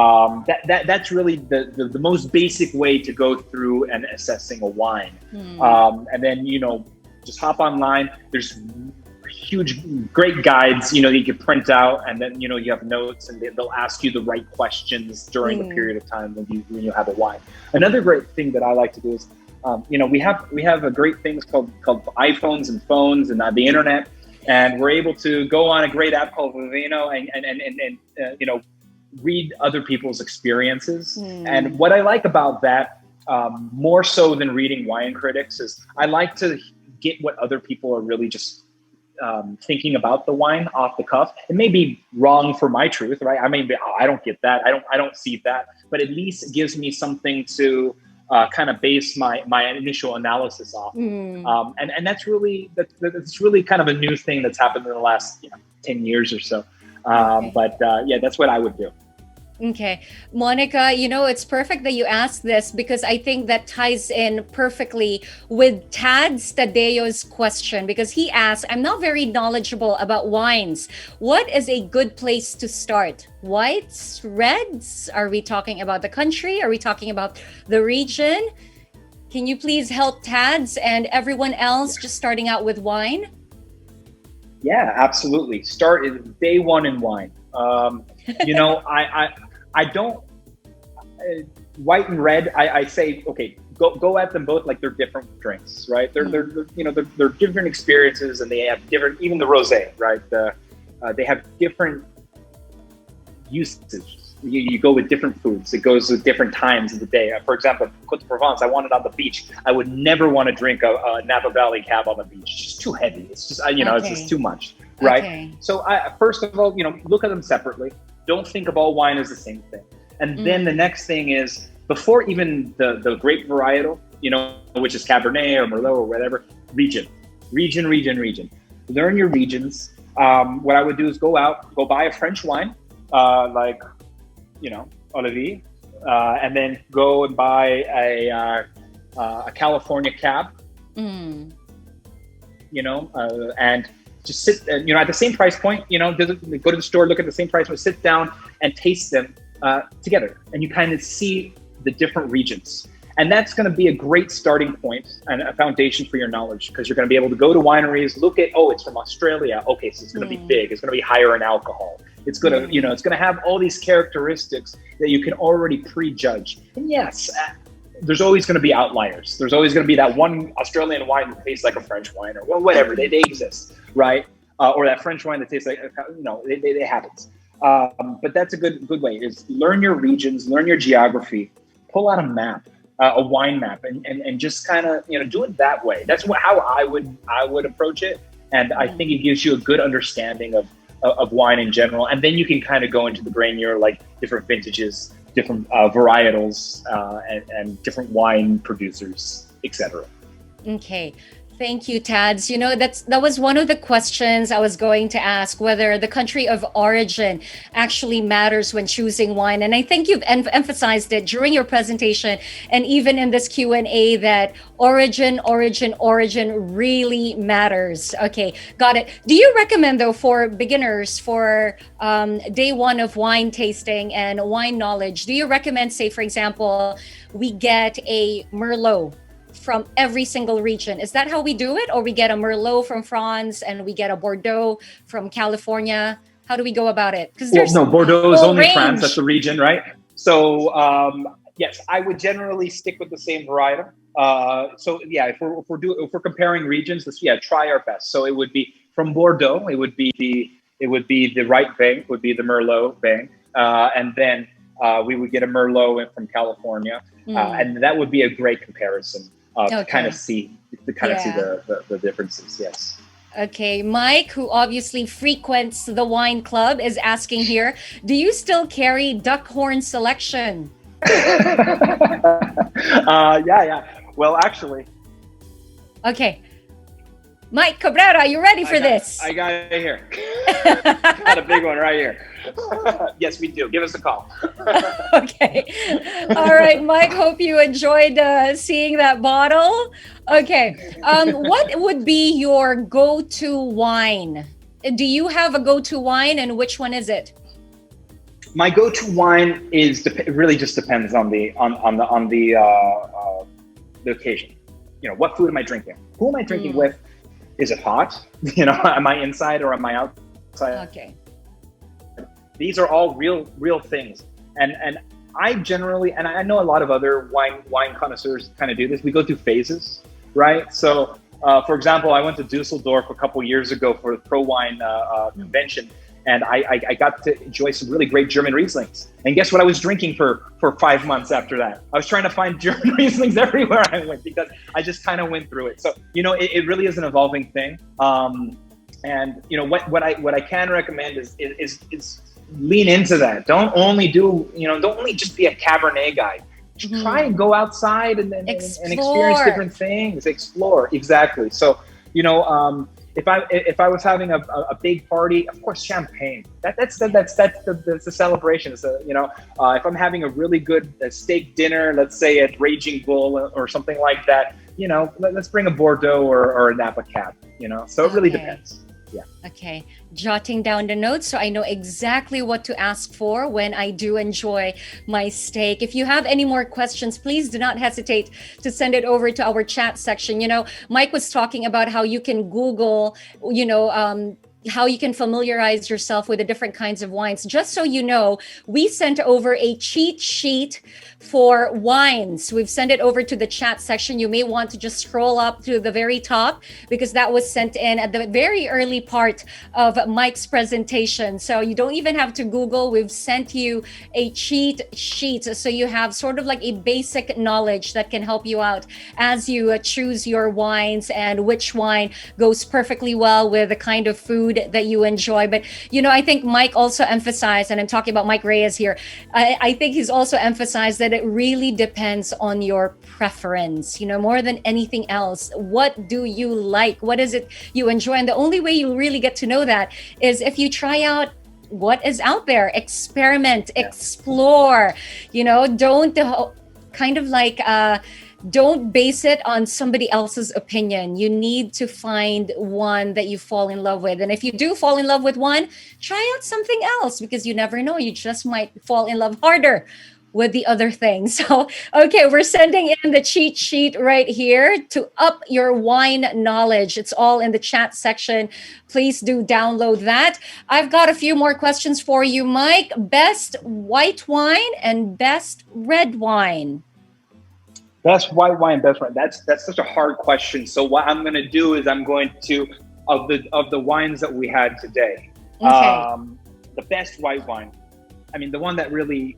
That's really the most basic way to go through and assessing a wine. And then, just hop online. There's huge, great guides, you can print out, and then, you have notes, and they'll ask you the right questions during the period of time when you have a wine. Another great thing that I like to do is, we have a great things called iPhones and phones and the internet, and we're able to go on a great app called Vivino and read other people's experiences. And what I like about that, more so than reading wine critics, is I like to get what other people are really just thinking about the wine off the cuff. It may be wrong for my truth, right? I mean, I don't get that. I don't see that, but at least it gives me something to kind of base my initial analysis off. And that's really kind of a new thing that's happened in the last 10 years or so. But that's what I would do. Okay. Monica, it's perfect that you asked this because I think that ties in perfectly with Tadeo's question, because he asked, I'm not very knowledgeable about wines. What is a good place to start? Whites, reds? Are we talking about the country? Are we talking about the region? Can you please help Tads and everyone else just starting out with wine? Yeah, absolutely. Start is day one in wine. I don't white and red. I say, okay, go at them both like they're different drinks, right? They're different experiences, and they have different. Even the rosé, right? They have different usage. You go with different foods. It goes with different times of the day. For example, Côte de Provence, I want it on the beach. I would never want to drink a Napa Valley Cab on the beach. It's just too heavy. It's just it's just too much, right? Okay. So first of all, look at them separately. Don't think of all wine as the same thing. And then the next thing is, before even the grape varietal, which is Cabernet or Merlot or whatever, region. Learn your regions. What I would do is go buy a French wine, like, Olivier, and then go and buy a California Cab, and just sit, at the same price point, go to the store, look at the same price point, sit down and taste them together. And you kind of see the different regions. And that's going to be a great starting point and a foundation for your knowledge, because you're going to be able to go to wineries, look at, it's from Australia. Okay, so it's going to be big. It's going to be higher in alcohol. It's going to, it's going to have all these characteristics that you can already prejudge. And yes, there's always going to be outliers. There's always going to be that one Australian wine that tastes like a French wine, or whatever. They exist, right? Or that French wine that tastes like, it happens. But that's a good way, is learn your regions, learn your geography, pull out a map, a wine map, and just kind of, do it that way. That's how I would approach it. And I think it gives you a good understanding of wine in general. And then you can kind of go into the grainier, like different vintages, different varietals, and different wine producers, etc. Okay. Thank you, Tads. That was one of the questions I was going to ask, whether the country of origin actually matters when choosing wine. And I think you've emphasized it during your presentation and even in this Q&A, that origin really matters. Okay, got it. Do you recommend, though, for beginners, for day one of wine tasting and wine knowledge, do you recommend, say, for example, we get a Merlot from every single region? Is that how we do it? Or we get a Merlot from France and we get a Bordeaux from California? How do we go about it? Because Bordeaux is only range. France. That's the region, right? So yes, I would generally stick with the same varietal. So yeah, if we're comparing regions, let's try our best. So it would be from Bordeaux. It would be the right bank, would be the Merlot bank, and then we would get a Merlot from California, and that would be a great comparison to kind of Okay. see Yeah. the differences. Yes. Okay, Mike, who obviously frequents the wine club, is asking here, do you still carry duck horn selection? Yeah, yeah. Well, actually, Okay, Mike Cabrera, are you ready for this? I got it here. Got a big one right here. Yes, we do. Give us a call. Okay. All right, Mike, hope you enjoyed seeing that bottle. Okay. What would be your go-to wine? Do you have a go-to wine, and which one is it? My go-to wine is it really just depends on the occasion. What food am I drinking? Who am I drinking with? Is it hot? Am I inside or am I outside? Okay. These are all real things. And I generally, and I know a lot of other wine connoisseurs kind of do this. We go through phases, right? So, for example, I went to Dusseldorf a couple years ago for the Pro Wine convention, and I got to enjoy some really great German Rieslings. And guess what I was drinking for 5 months after that? I was trying to find German Rieslings everywhere I went because I just kind of went through it. So, it really is an evolving thing. And what I can recommend is lean into that. Don't only just be a Cabernet guy. Try and go outside and experience different things. Explore, exactly. So, if I was having a big party, of course, champagne. That's the celebration. It's if I'm having a really good steak dinner, let's say at Raging Bull or something like that, let's bring a Bordeaux or a Napa Cab. So it really depends. Yeah. Okay, jotting down the notes so I know exactly what to ask for when I do enjoy my steak. If you have any more questions, please do not hesitate to send it over to our chat section. Mike was talking about how you can Google, how you can familiarize yourself with the different kinds of wines. Just so you know, we sent over a cheat sheet for wines. We've sent it over to the chat section. You may want to just scroll up to the very top because that was sent in at the very early part of Mike's presentation. So you don't even have to Google. We've sent you a cheat sheet so you have sort of like a basic knowledge that can help you out as you choose your wines and which wine goes perfectly well with the kind of food that you enjoy. But I think Mike also emphasized, and I'm talking about Mike Reyes here, I think he's also emphasized that it really depends on your preference, more than anything else. What do you like? What is it you enjoy? And the only way you really get to know that is if you try out what is out there, experiment, explore, don't kind of like don't base it on somebody else's opinion. You need to find one that you fall in love with. And if you do fall in love with one, try out something else because you never know. You just might fall in love harder with the other thing. So, okay, we're sending in the cheat sheet right here to up your wine knowledge. It's all in the chat section. Please do download that. I've got a few more questions for you, Mike. Best white wine and best red wine. Best white wine, best wine. That's such a hard question. So what I'm going to do is I'm going to of the wines that we had today. Okay. The best white wine. I mean, the one that really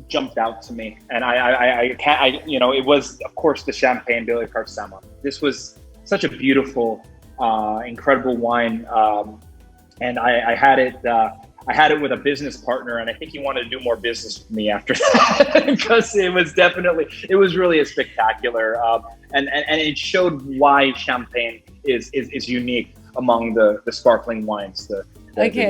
jumped out to me, and I can't. It was of course the Champagne Billy Carsema. This was such a beautiful, incredible wine, and I had it. I had it with a business partner, and I think he wanted to do more business with me after that because it was really a spectacular, and it showed why Champagne is unique among the sparkling wines, the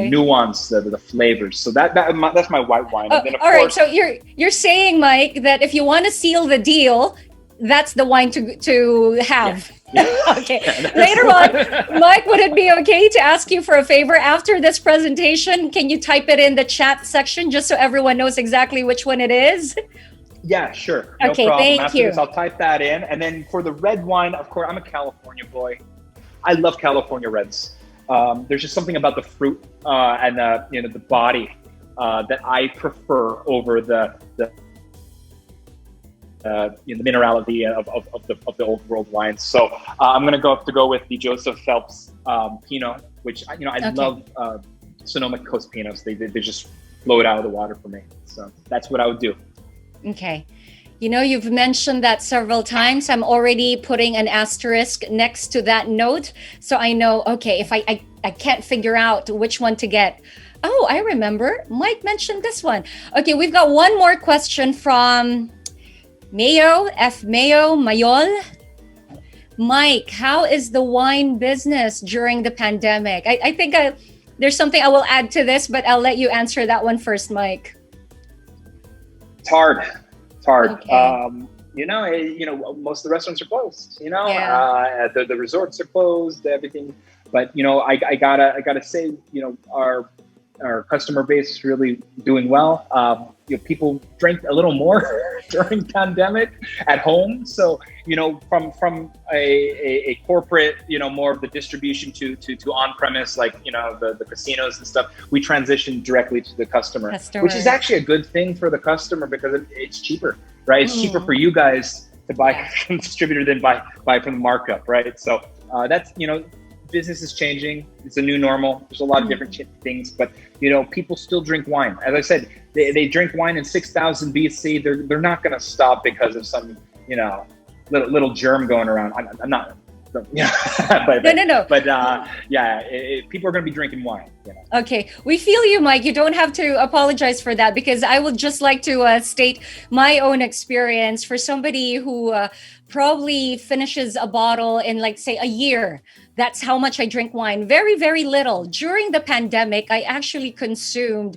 nuance, the flavors. So that's my white wine. And then of all course, right, so you're saying, Mike, that if you want to seal the deal, that's the wine to have. Yeah. Okay. Later on, Mike, would it be okay to ask you for a favor after this presentation? Can you type it in the chat section just so everyone knows exactly which one it is? Yeah, sure. No okay, problem. thank After you. this, I'll type that in. And then for the red wine, of course, I'm a California boy. I love California reds. There's just something about the fruit and the body that I prefer over the the minerality of the old world wines. So I'm going to go with the Joseph Phelps Pinot, which I love Sonoma Coast Pinots. They just float out of the water for me. So that's what I would do. Okay. You've mentioned that several times. I'm already putting an asterisk next to that note. So I know, okay, if I can't figure out which one to get. Oh, I remember. Mike mentioned this one. Okay, we've got one more question from Mayo Mayol. Mike, how is the wine business during the pandemic? I think there's something I will add to this, but I'll let you answer that one first, Mike. It's hard. Okay. Most of the restaurants are closed. Yeah. The resorts are closed. Everything, but I gotta say, our customer base is really doing well. People drink a little more during pandemic at home. So, from a corporate, more of the distribution to on-premise, like, the casinos and stuff, we transition directly to the customer, which is actually a good thing for the customer because it's cheaper, right? It's cheaper for you guys to buy from the distributor than buy from the markup, right? So that's, business is changing. It's a new normal. There's a lot of different things, but people still drink wine. As I said, they drink wine in 6000 BC. They're not going to stop because of some little germ going around. I'm not. But, No. But people are going to be drinking wine. Okay, we feel you, Mike. You don't have to apologize for that, because I would just like to state my own experience for somebody who probably finishes a bottle in, like, say, a year. That's how much I drink wine. Very, very little. During the pandemic, I actually consumed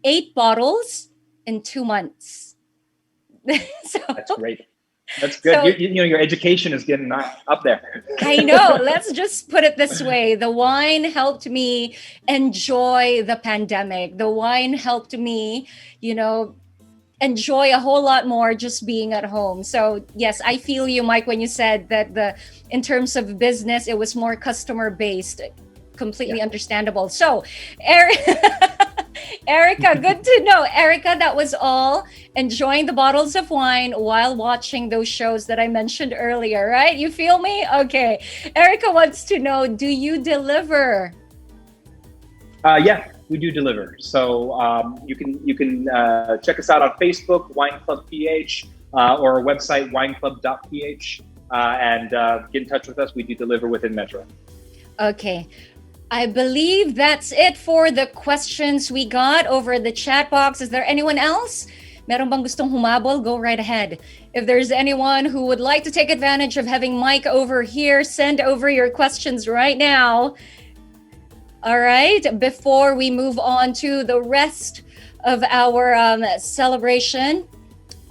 8 bottles in 2 months. So, that's great. That's good. So, your education is getting up there. I know. Let's just put it this way. The wine helped me enjoy the pandemic. The wine helped me, enjoy a whole lot more just being at home. So yes, I feel you, Mike, when you said that in terms of business, it was more customer based. Completely understandable. So, Erica, good to know. Erica, that was all. Enjoying the bottles of wine while watching those shows that I mentioned earlier, right? You feel me? Okay. Erica wants to know, do you deliver? Yeah, we do deliver. So you can check us out on Facebook, Wine Club PH, or our website, wineclub.ph, and get in touch with us. We do deliver within Metro. Okay. I believe that's it for the questions we got over the chat box. Is there anyone else? Meron bang gustong humabol? Go right ahead. If there's anyone who would like to take advantage of having Mike over here, send over your questions right now. All right, before we move on to the rest of our celebration.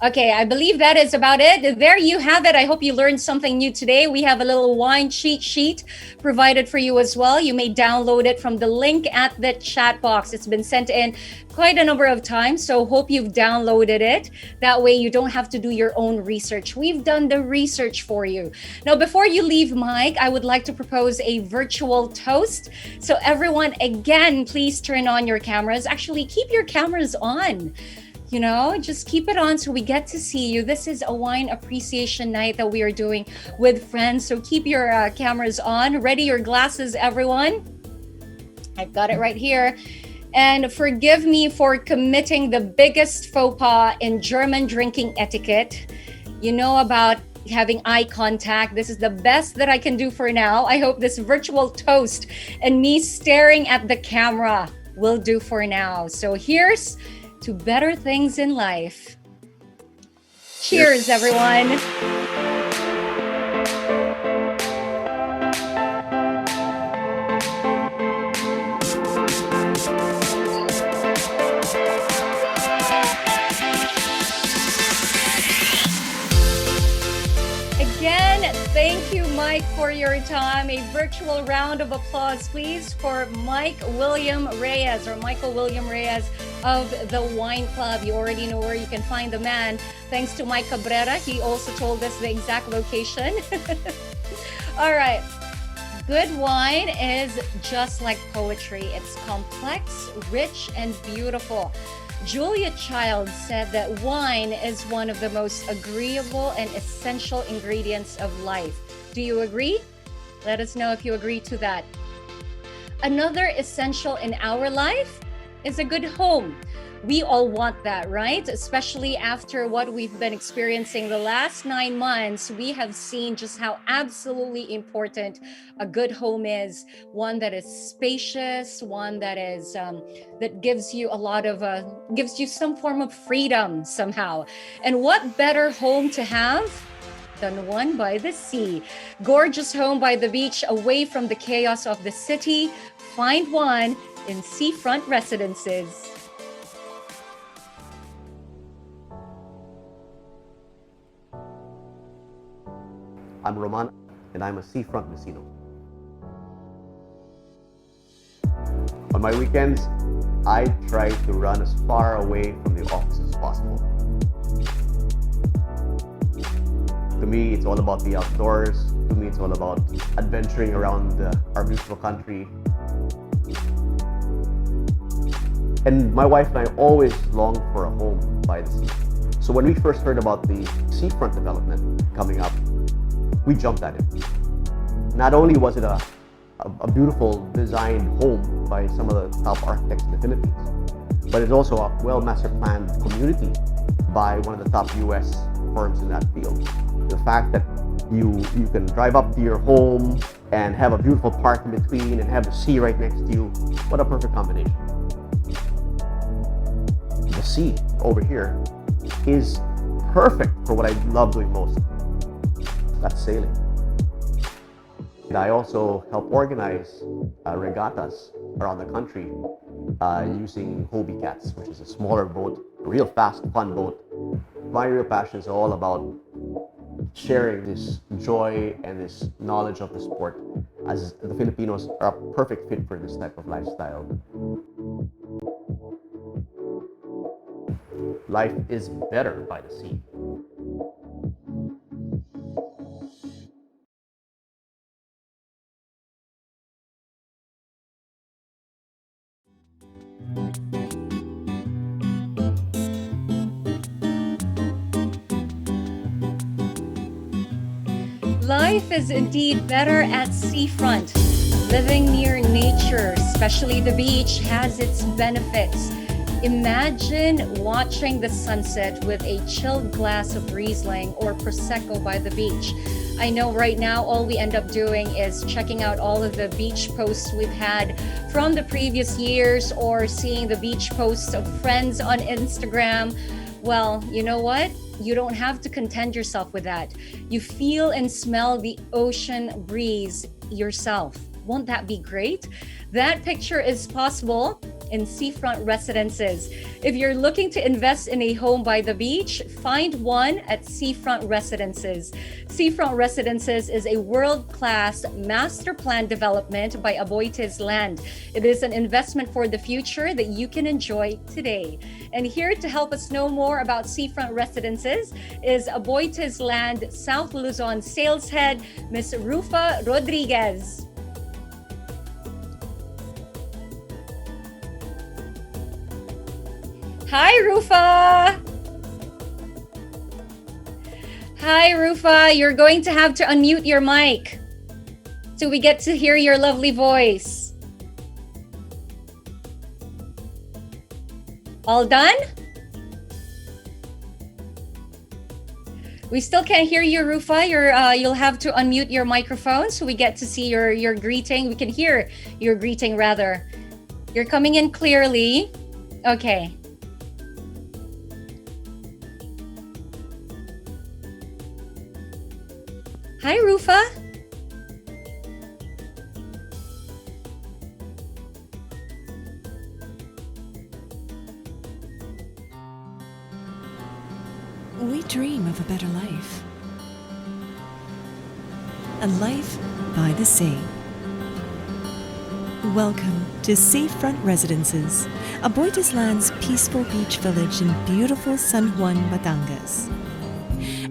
Okay, I believe that is about it. There you have it. I hope you learned something new today. We have a little wine cheat sheet provided for you as well. You may download it from the link at the chat box. It's been sent in quite a number of times, so hope you've downloaded it. That way you don't have to do your own research. We've done the research for you. Now, before you leave, Mike, I would like to propose a virtual toast. So everyone, again, please turn on your cameras. Actually, keep your cameras on. Just keep it on so we get to see you. This is a wine appreciation night that we are doing with friends. So keep your cameras on. Ready your glasses, everyone. I've got it right here. And forgive me for committing the biggest faux pas in German drinking etiquette. About having eye contact. This is the best that I can do for now. I hope this virtual toast and me staring at the camera will do for now. So here's to better things in life. Cheers, everyone. Again, thank you, Mike, for your time. A virtual round of applause, please, for Michael William Reyes of the Wine Club. You already know where you can find the man. Thanks to Mike Cabrera. He also told us the exact location. All right. Good wine is just like poetry. It's complex, rich, and beautiful. Julia Child said that wine is one of the most agreeable and essential ingredients of life. Do you agree? Let us know if you agree to that. Another essential in our life is a good home. We all want that, right? Especially after what we've been experiencing the last 9 months, we have seen just how absolutely important a good home is. One that is spacious, one that is that gives you a lot of gives you some form of freedom somehow. And what better home to have than one by the sea? Gorgeous home by the beach, away from the chaos of the city. Find one in Seafront Residences. I'm Roman, and I'm a Seafront Vecino. On my weekends, I try to run as far away from the office as possible. To me, it's all about the outdoors. To me, it's all about adventuring around our beautiful country. And my wife and I always longed for a home by the sea. So when we first heard about the Seafront development coming up, we jumped at it. Not only was it a beautiful designed home by some of the top architects in the Philippines, but it's also a well master planned community by one of the top US firms in that field. The fact that you can drive up to your home and have a beautiful park in between and have the sea right next to you, what a perfect combination. The sea over here is perfect for what I love doing most. That's sailing. And I also help organize regattas around the country using Hobie Cats, which is a smaller boat, a real fast, fun boat. My real passion is all about sharing this joy and this knowledge of the sport, as the Filipinos are a perfect fit for this type of lifestyle. Life is better by the sea. Life is indeed better at seafront. Living near nature, especially the beach, has its benefits. Imagine watching the sunset with a chilled glass of Riesling or Prosecco by the beach. I know right now all we end up doing is checking out all of the beach posts we've had from the previous years or seeing the beach posts of friends on Instagram. Well, you know what? You don't have to contend yourself with that. You feel and smell the ocean breeze yourself. Won't that be great? That picture is possible in Seafront Residences. If you're looking to invest in a home by the beach, find one at Seafront Residences. Seafront Residences is a world-class master plan development by Aboitiz Land. It is an investment for the future that you can enjoy today. And here to help us know more about Seafront Residences is Aboitiz Land South Luzon Sales Head, Ms. Rufa Rodriguez. Hi, Rufa! Hi, Rufa. You're going to have to unmute your mic so we get to hear your lovely voice. All done? We still can't hear you, Rufa. You'll have to unmute your microphone so we get to see your greeting. We can hear your greeting, rather. You're coming in clearly. Okay. Hi, Rufa. We dream of a better life. A life by the sea. Welcome to Seafront Residences, Aboitiz Land's peaceful beach village in beautiful San Juan, Batangas.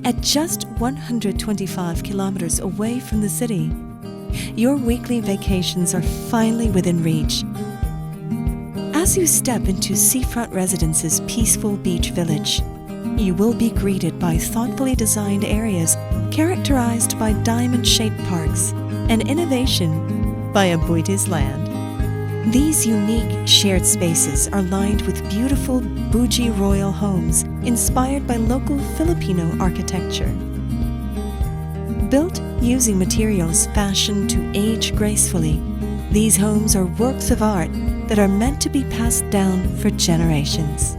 At just 125 kilometers away from the city, Your weekly vacations are finally within reach. As you step into Seafront Residence's peaceful beach village, you will be greeted by thoughtfully designed areas characterized by diamond-shaped parks and innovation by Aboitiz Land. These unique shared spaces are lined with beautiful bougie royal homes inspired by local Filipino architecture. Built using materials fashioned to age gracefully, these homes are works of art that are meant to be passed down for generations.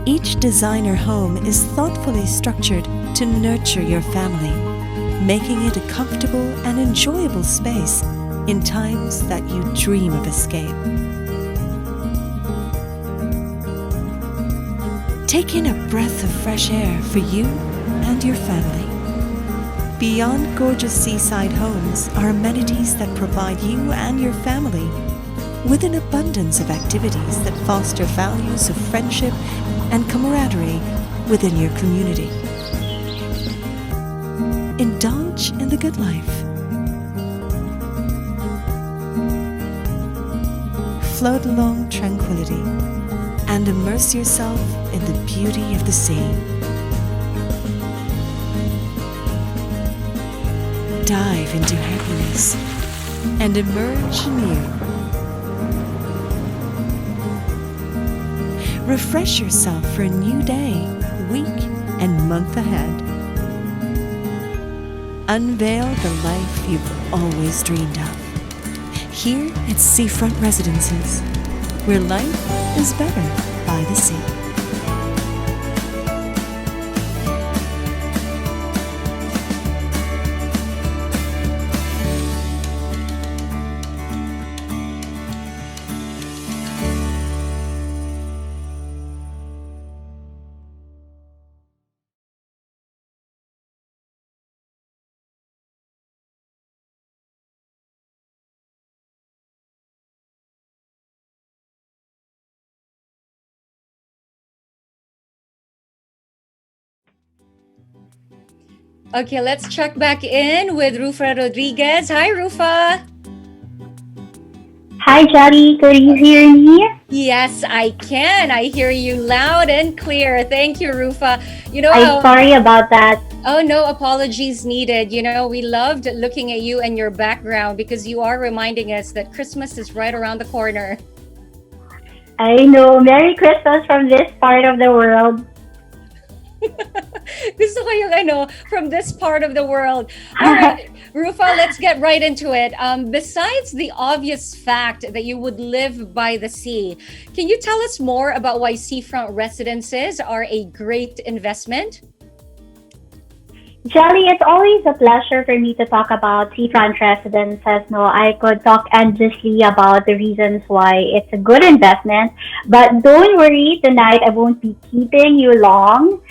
Each designer home is thoughtfully structured to nurture your family, making it a comfortable and enjoyable space in times that you dream of escape. Take in a breath of fresh air for you and your family. Beyond gorgeous seaside homes are amenities that provide you and your family with an abundance of activities that foster values of friendship and camaraderie within your community. Indulge in the good life. Float along tranquility and immerse yourself in the beauty of the sea. Dive into happiness and emerge anew. Refresh yourself for a new day, week, and month ahead. Unveil the life you've always dreamed of. Here at Seafront Residences, where life is better by the sea. Okay, let's check back in with Rufa Rodriguez. Hi, Rufa. Hi, Jelly. Could you hear me? Yes, I can. I hear you loud and clear. Thank you, Rufa. I'm sorry about that. Oh, no apologies needed. We loved looking at you and your background because you are reminding us that Christmas is right around the corner. I know. Merry Christmas from this part of the world. Gusto ko yung from this part of the world. All right, Rufa, let's get right into it. Besides the obvious fact that you would live by the sea, can you tell us more about why seafront residences are a great investment? Jelly, it's always a pleasure for me to talk about seafront residences. No, I could talk endlessly about the reasons why it's a good investment, but don't worry, tonight I won't be keeping you long.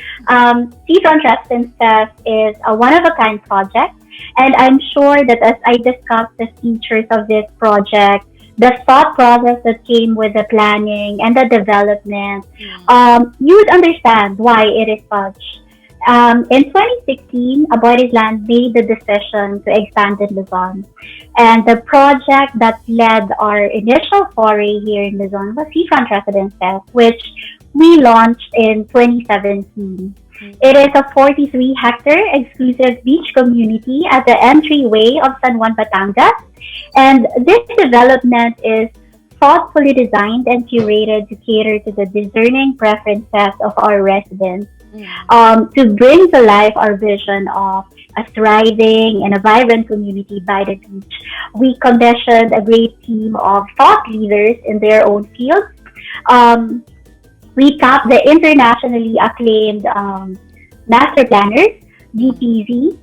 Seafront residences is a one-of-a-kind project, and I'm sure that as I discuss the features of this project, the thought process that came with the planning and the development, you would understand why it is such. In 2016, Aboitiz Land made the decision to expand in Luzon. And the project that led our initial foray here in Luzon was Seafront Residences, which we launched in 2017. It is a 43-hectare exclusive beach community at the entryway of San Juan, Batangas. And this development is thoughtfully designed and curated to cater to the discerning preferences of our residents. To bring to life our vision of a thriving and a vibrant community by the beach, we commissioned a great team of thought leaders in their own fields. We tapped the internationally acclaimed master planners, DPZ.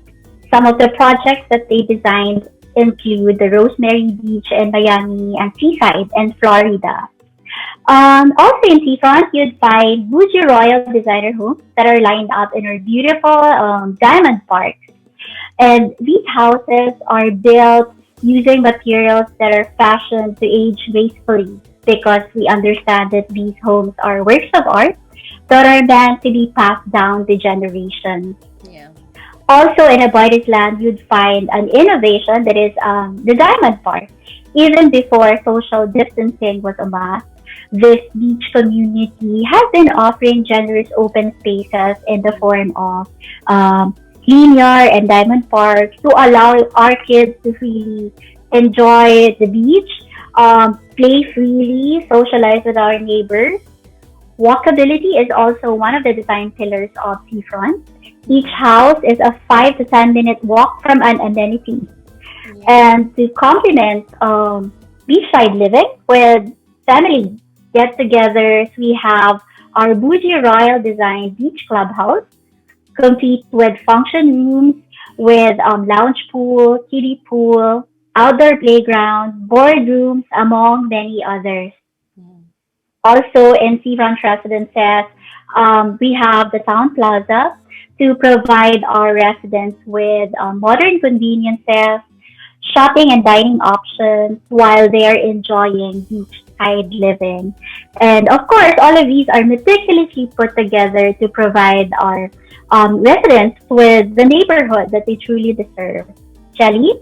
Some of the projects that they designed include the Rosemary Beach in Miami and Seaside in Florida. Also in Seafront, you'd find bougie royal designer homes that are lined up in our beautiful diamond parks. And these houses are built using materials that are fashioned to age gracefully because we understand that these homes are works of art that are meant to be passed down to generations. Yeah. Also, in Aboitiz land, you'd find an innovation that is the Diamond Park. Even before social distancing was a must, this beach community has been offering generous open spaces in the form of linear and diamond parks to allow our kids to really enjoy the beach, play freely, socialize with our neighbors. Walkability is also one of the design pillars of Seafront. Each house is a 5 to 10 minute walk from an amenity. Yeah. And to complement beachside living with family get-togethers, we have our bougie royal design beach clubhouse, complete with function rooms with lounge pool, kiddie pool, outdoor playground, boardrooms, among many others. Mm. Also in Seafront Residences, we have the Town Plaza to provide our residents with modern conveniences, shopping and dining options while they are enjoying beachside living. And of course, all of these are meticulously put together to provide our residents with the neighborhood that they truly deserve. Shelly?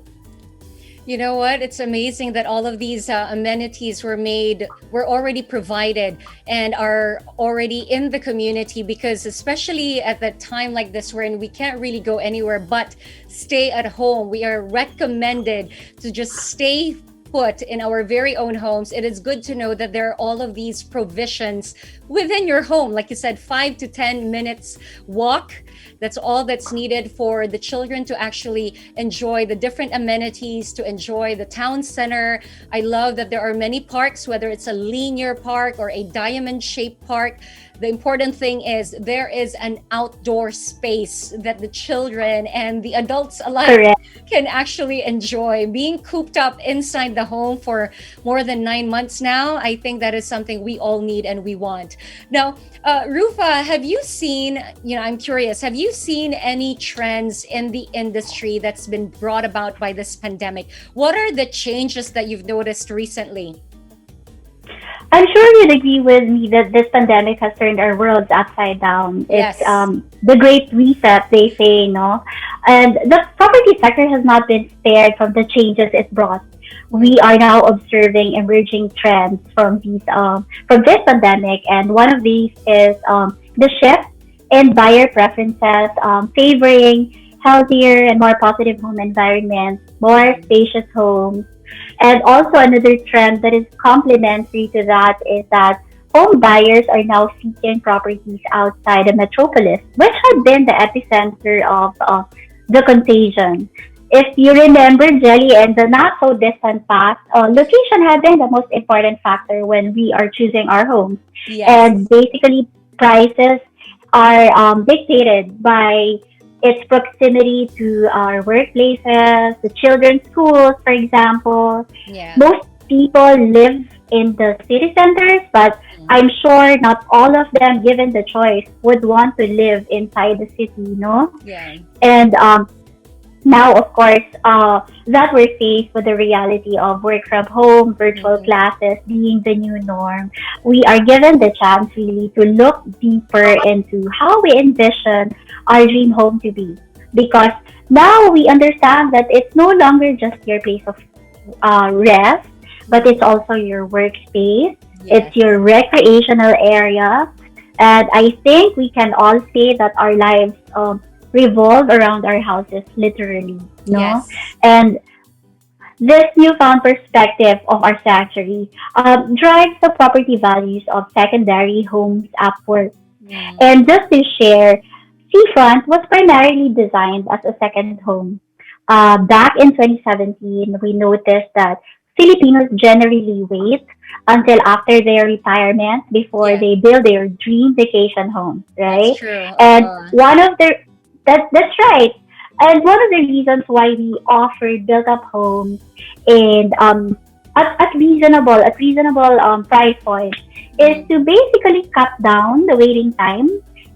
You know what? It's amazing that all of these amenities were already provided and are already in the community, because especially at the time like this wherein we can't really go anywhere but stay at home, we are recommended to just stay put in our very own homes. It is good to know that there are all of these provisions within your home. Like you said, 5 to 10 minutes walk. That's all that's needed for the children to actually enjoy the different amenities, to enjoy the town center. I love that there are many parks, whether it's a linear park or a diamond-shaped park. The important thing is there is an outdoor space that the children and the adults alike Correct. can actually enjoy. Being cooped up inside the home for more than 9 months now, I think that is something we all need and we want. Now, Rufa, have you seen, I'm curious, have you seen any trends in the industry that's been brought about by this pandemic? What are the changes that you've noticed recently? I'm sure you'd agree with me that this pandemic has turned our worlds upside down. It's Yes. the great reset, they say, no? And the property sector has not been spared from the changes it brought. We are now observing emerging trends from this pandemic, and one of these is the shift in buyer preferences, favoring healthier and more positive home environments, more spacious homes. And also another trend that is complementary to that is that home buyers are now seeking properties outside the metropolis, which had been the epicenter of the contagion. If you remember, Jelly, in the not so distant past, location had been the most important factor when we are choosing our homes. And Yes. basically, prices are dictated by its proximity to our workplaces, the children's schools, for example. Yeah. Most people live in the city centers, but I'm sure not all of them, given the choice, would want to live inside the city, no? Yeah. And now, of course, that we're faced with the reality of work from home, virtual Mhm. classes being the new norm, we are given the chance really to look deeper into how we envision our dream home to be. Because now we understand that it's no longer just your place of rest, but it's also your workspace, it's Yes. your recreational area. And I think we can all say that our lives revolve around our houses, literally, no? Yes. And this newfound perspective of our sanctuary drives the property values of secondary homes upward. Mm. And just to share, Seafront was primarily designed as a second home. Back in 2017, we noticed that Filipinos generally wait until after their retirement before Yeah, they build their dream vacation home, that's right? true. And one of the that's right. And one of the reasons why we offer built-up homes and at reasonable price point is Mm. to basically cut down the waiting time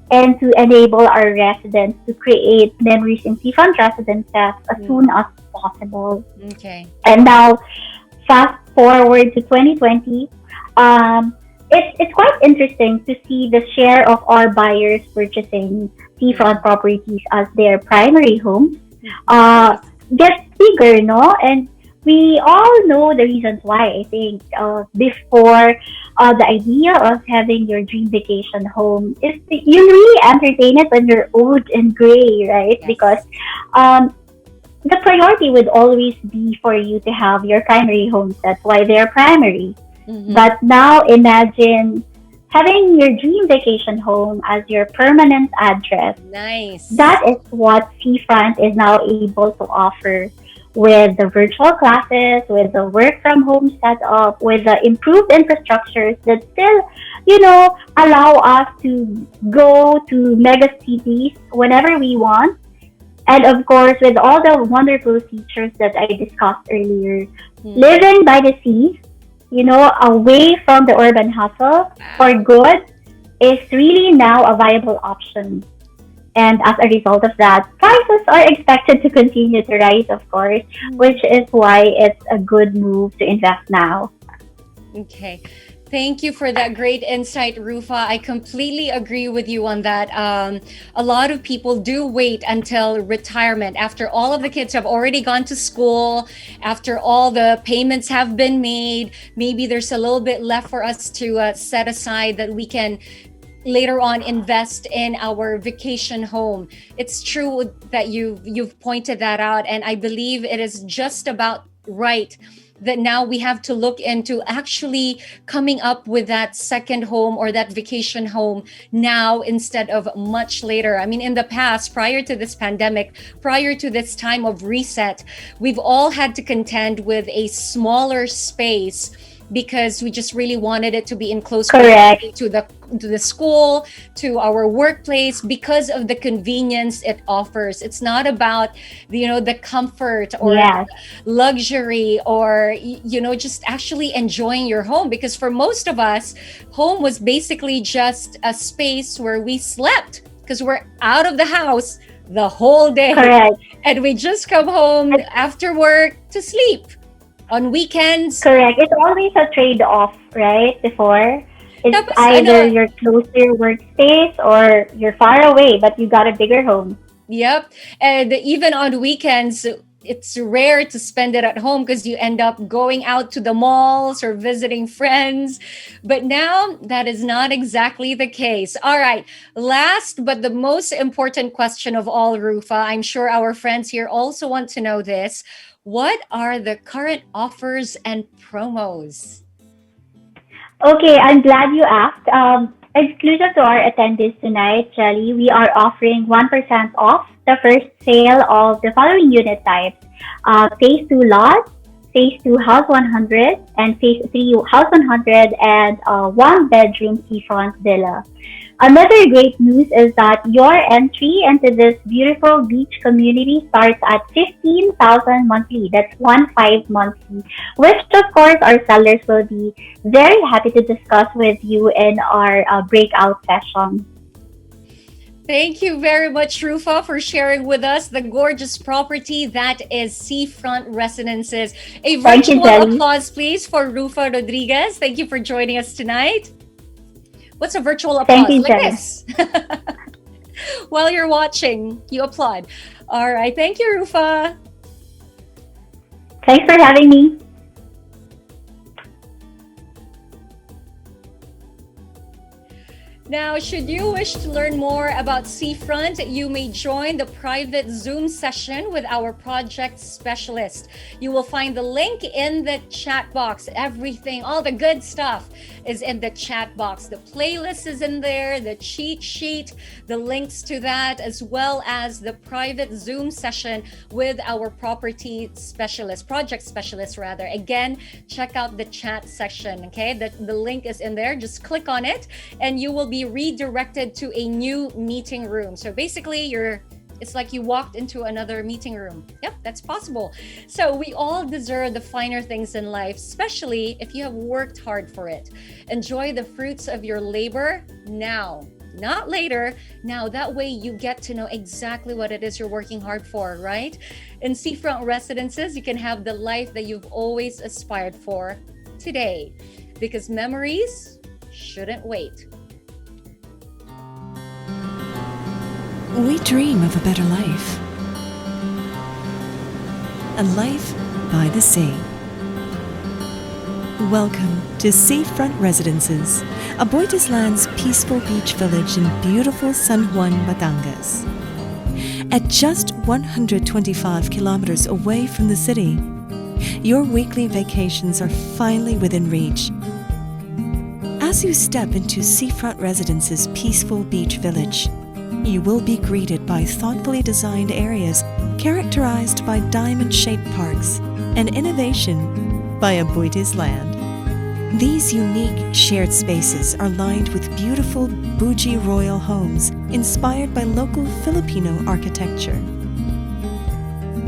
and to enable our residents to create memories in seafront residences as Mm. soon as possible. Okay. And now, fast forward to 2020, um, it's quite interesting to see the share of our buyers purchasing seafront properties as their primary homes uh, gets bigger, no? And we all know the reasons why. I think before the idea of having your dream vacation home is you really entertain it when you're old and gray, right? Because Yes. um, the priority would always be for you to have your primary homes. That's why they're primary. Mm-hmm. But now imagine having your dream vacation home as your permanent address. Nice. That is what Seafront is now able to offer with the virtual classes, with the work from home setup, with the improved infrastructures that still, allow us to go to mega cities whenever we want. And of course, with all the wonderful features that I discussed earlier, Hmm. living by the sea, away from the urban hustle for Wow. good is really now a viable option. And as a result of that, prices are expected to continue to rise, of course, which is why it's a good move to invest now. Okay. Thank you for that great insight, Rufa. I completely agree with you on that. A lot of people do wait until retirement after all of the kids have already gone to school, after all the payments have been made. Maybe there's a little bit left for us to set aside that we can later on invest in our vacation home. It's true that you've pointed that out, and I believe it is just about right that now we have to look into actually coming up with that second home or that vacation home now instead of much later. I mean, in the past, prior to this pandemic, prior to this time of reset, we've all had to contend with a smaller space because we just really wanted it to be in close Correct. proximity to the school, to our workplace, because of the convenience it offers. It's not about the comfort or Yes. luxury or just actually enjoying your home, because for most of us, home was basically just a space where we slept because we're out of the house the whole day Correct. and we just come home after work to sleep on weekends. Correct. It's always a trade-off, right? Before, it's Tapos either ano, you're close to your workspace or you're far away, but you got a bigger home. yep. And even on weekends, it's rare to spend it at home because you end up going out to the malls or visiting friends. But now that is not exactly the case. All right. Last but the most important question of all, Rufa, I'm sure our friends here also want to know this. What are the current offers and promos? Okay, I'm glad you asked. Exclusive to our attendees tonight, Jelly, we are offering 1% off the first sale of the following unit types. Phase 2 lot, Phase 2 House 100, and Phase 3 House 100 and one bedroom seafront villa. Another great news is that your entry into this beautiful beach community starts at 15,000 monthly. That's 1 5 monthly, which of course our sellers will be very happy to discuss with you in our breakout session. Thank you very much, Rufa, for sharing with us the gorgeous property that is Seafront Residences. A Thank you, virtual Jelly. applause, please, for Rufa Rodriguez. Thank you for joining us tonight. What's a virtual Thank applause? you, Like Jelly. this. While you're watching, you applaud. All right. Thank you, Rufa. Thanks for having me. Now, should you wish to learn more about Seafront, you may join the private Zoom session with our project specialist. You will find the link in the chat box. Everything, all the good stuff is in the chat box. The playlist is in there, the cheat sheet, the links to that, as well as the private Zoom session with our property specialist, project specialist rather. Again, check out the chat section, okay? The link is in there. Just click on it and you will be redirected to a new meeting room. So basically, it's like you walked into another meeting room. Yep, that's possible. So we all deserve the finer things in life, especially if you have worked hard for it. Enjoy the fruits of your labor now, not later. Now, that way you get to know exactly what it is you're working hard for, right? In Seafront Residences, you can have the life that you've always aspired for today, because memories shouldn't wait. We dream of a better life. A life by the sea. Welcome to Seafront Residences, Aboitiz Land's peaceful beach village in beautiful San Juan, Batangas. At just 125 kilometers away from the city, your weekly vacations are finally within reach. As you step into Seafront Residences' peaceful beach village, you will be greeted by thoughtfully designed areas characterized by diamond-shaped parks and innovation by Aboitiz Land. These unique shared spaces are lined with beautiful bougie royal homes inspired by local Filipino architecture.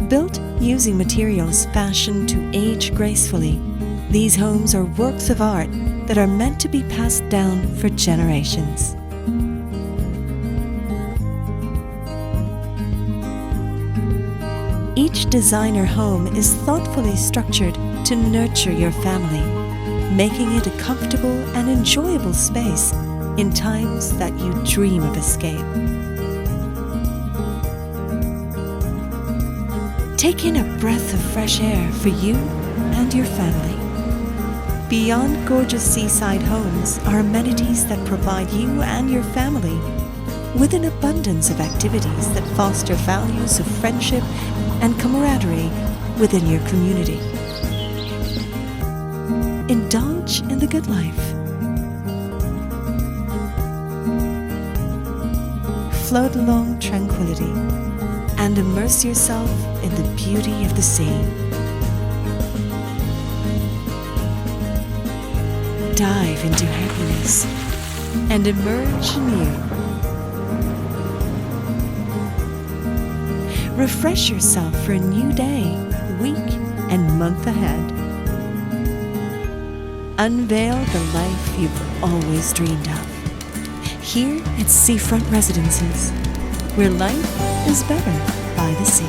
Built using materials fashioned to age gracefully, these homes are works of art that are meant to be passed down for generations. Each designer home is thoughtfully structured to nurture your family, making it a comfortable and enjoyable space in times that you dream of escape. Take in a breath of fresh air for you and your family. Beyond gorgeous seaside homes are amenities that provide you and your family with an abundance of activities that foster values of friendship and camaraderie within your community. Indulge in the good life. Float along tranquility and immerse yourself in the beauty of the sea. Dive into happiness and emerge anew. Refresh yourself for a new day, week, and month ahead. Unveil the life you've always dreamed of. Here at Seafront Residences, where life is better by the sea.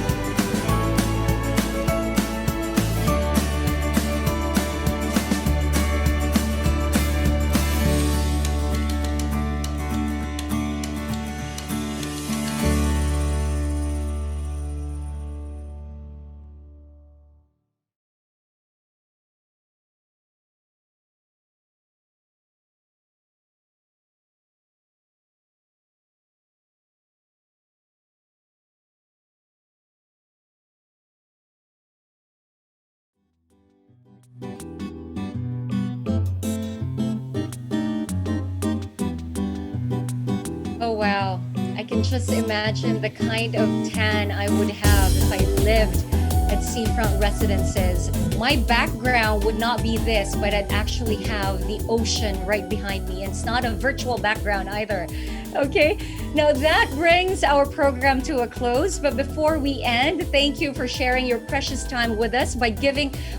Oh wow, I can just imagine the kind of tan I would have if I lived at Seafront Residences. My background would not be this, but I'd actually have the ocean right behind me. And it's not a virtual background either. Okay, now that brings our program to a close. But before we end, thank you for sharing your precious time with us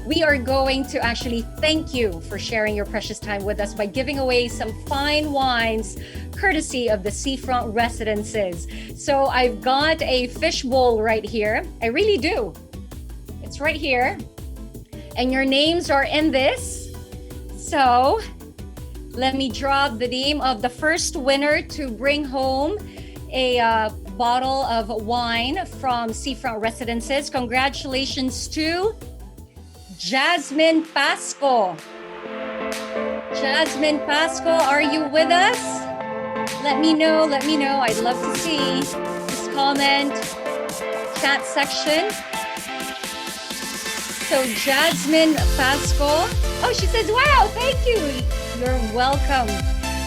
we are going to actually thank you for sharing your precious time with us by giving away some fine wines courtesy of the Seafront Residences. So I've got a fishbowl right here. I really do. It's right here. And your names are in this. So let me drop the name of the first winner to bring home a bottle of wine from Seafront Residences. Congratulations to Jasmine Pasco. Jasmine Pasco, are you with us? Let me know. I'd love to see. Just comment, chat section. So Jasmine Pasco. Oh, she says, wow, thank you. You're welcome.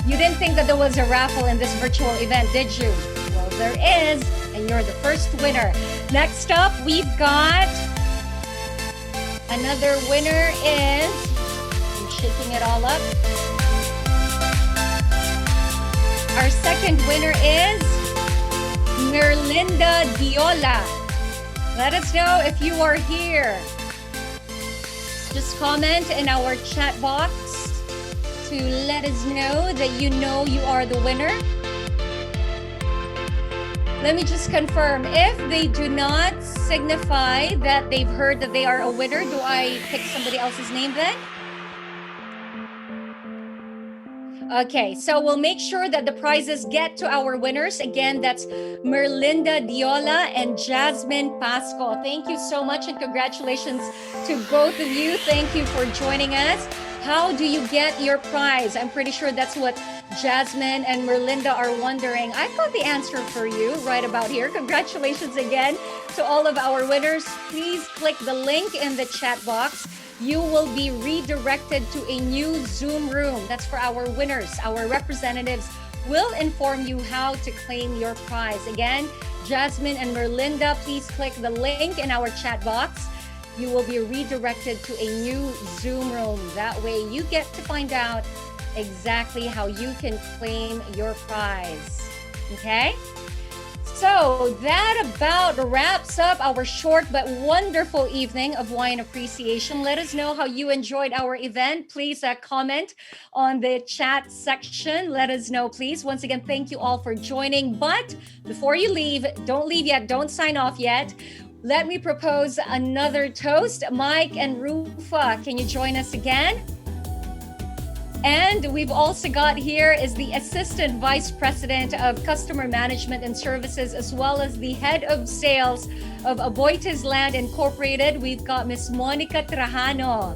You didn't think that there was a raffle in this virtual event, did you? Well, there is, and you're the first winner. Next up, we've got another winner is, I'm shaking it all up. Our second winner is Merlinda Diola. Let us know if you are here. Just comment in our chat box to let us know that you are the winner. Let me just confirm, if they do not signify that they've heard that they are a winner, do I pick somebody else's name then? Okay, so we'll make sure that the prizes get to our winners. Again, that's Merlinda Diola and Jasmine Pasco. Thank you so much and congratulations to both of you. Thank you for joining us. How do you get your prize? I'm pretty sure that's what Jasmine and Merlinda are wondering. I've got the answer for you right about here. Congratulations again to all of our winners. Please click the link in the chat box. You will be redirected to a new Zoom room. That's for our winners. Our representatives will inform you how to claim your prize. Again, Jasmine and Merlinda, please click the link in our chat box. You will be redirected to a new Zoom room. That way you get to find out exactly how you can claim your prize. Okay? So that about wraps up our short but wonderful evening of wine appreciation. Let us know how you enjoyed our event. Please comment on the chat section. Let us know, please. Once again, thank you all for joining. But before you leave, don't leave yet. Don't sign off yet. Let me propose another toast. Mike and Rufa, can you join us again? And we've also got here is the Assistant Vice President of Customer Management and Services, as well as the Head of Sales of Aboitiz Land Incorporated. We've got Miss Monica Trajano.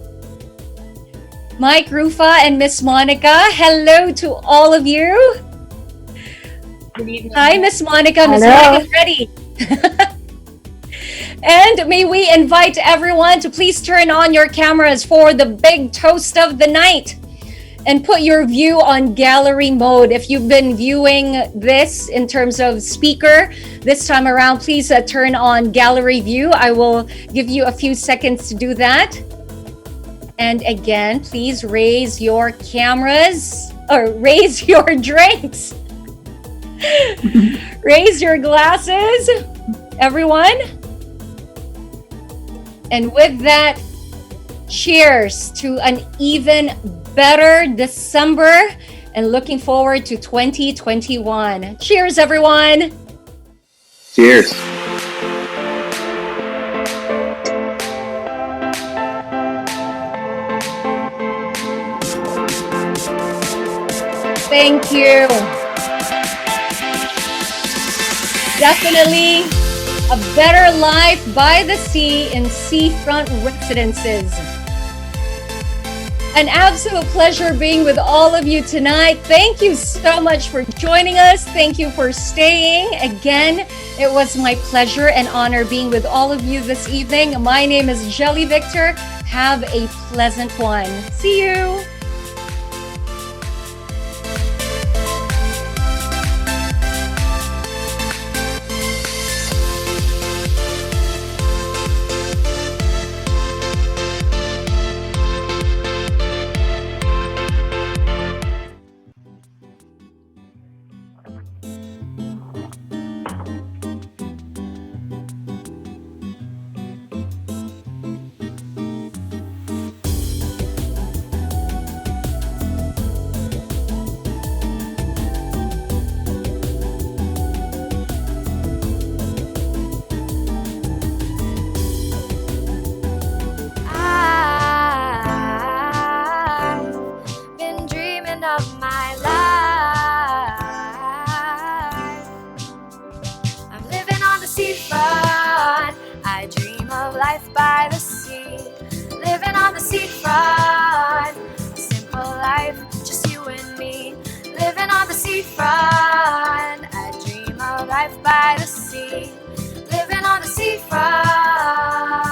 Mike, Rufa, and Miss Monica, hello to all of you. Good evening. Hi, Miss Monica. Miss Hello. Monica's ready. And may we invite everyone to please turn on your cameras for the big toast of the night. And put your view on gallery mode. If you've been viewing this in terms of speaker, this time around, please turn on gallery view. I will give you a few seconds to do that. And again, please raise your cameras or raise your drinks. Raise your glasses, everyone. And with that, cheers to an even better December and looking forward to 2021. Cheers, everyone. Cheers. Thank you. Definitely a better life by the sea in Seafront Residences. An absolute pleasure being with all of you tonight. Thank you so much for joining us. Thank you for staying. Again, it was my pleasure and honor being with all of you this evening. My name is Jelly Victor. Have a pleasant one. See you. Of my life, I'm living on the seafront. I dream of life by the sea. Living on the seafront, a simple life, just you and me. Living on the seafront, I dream of life by the sea. Living on the seafront.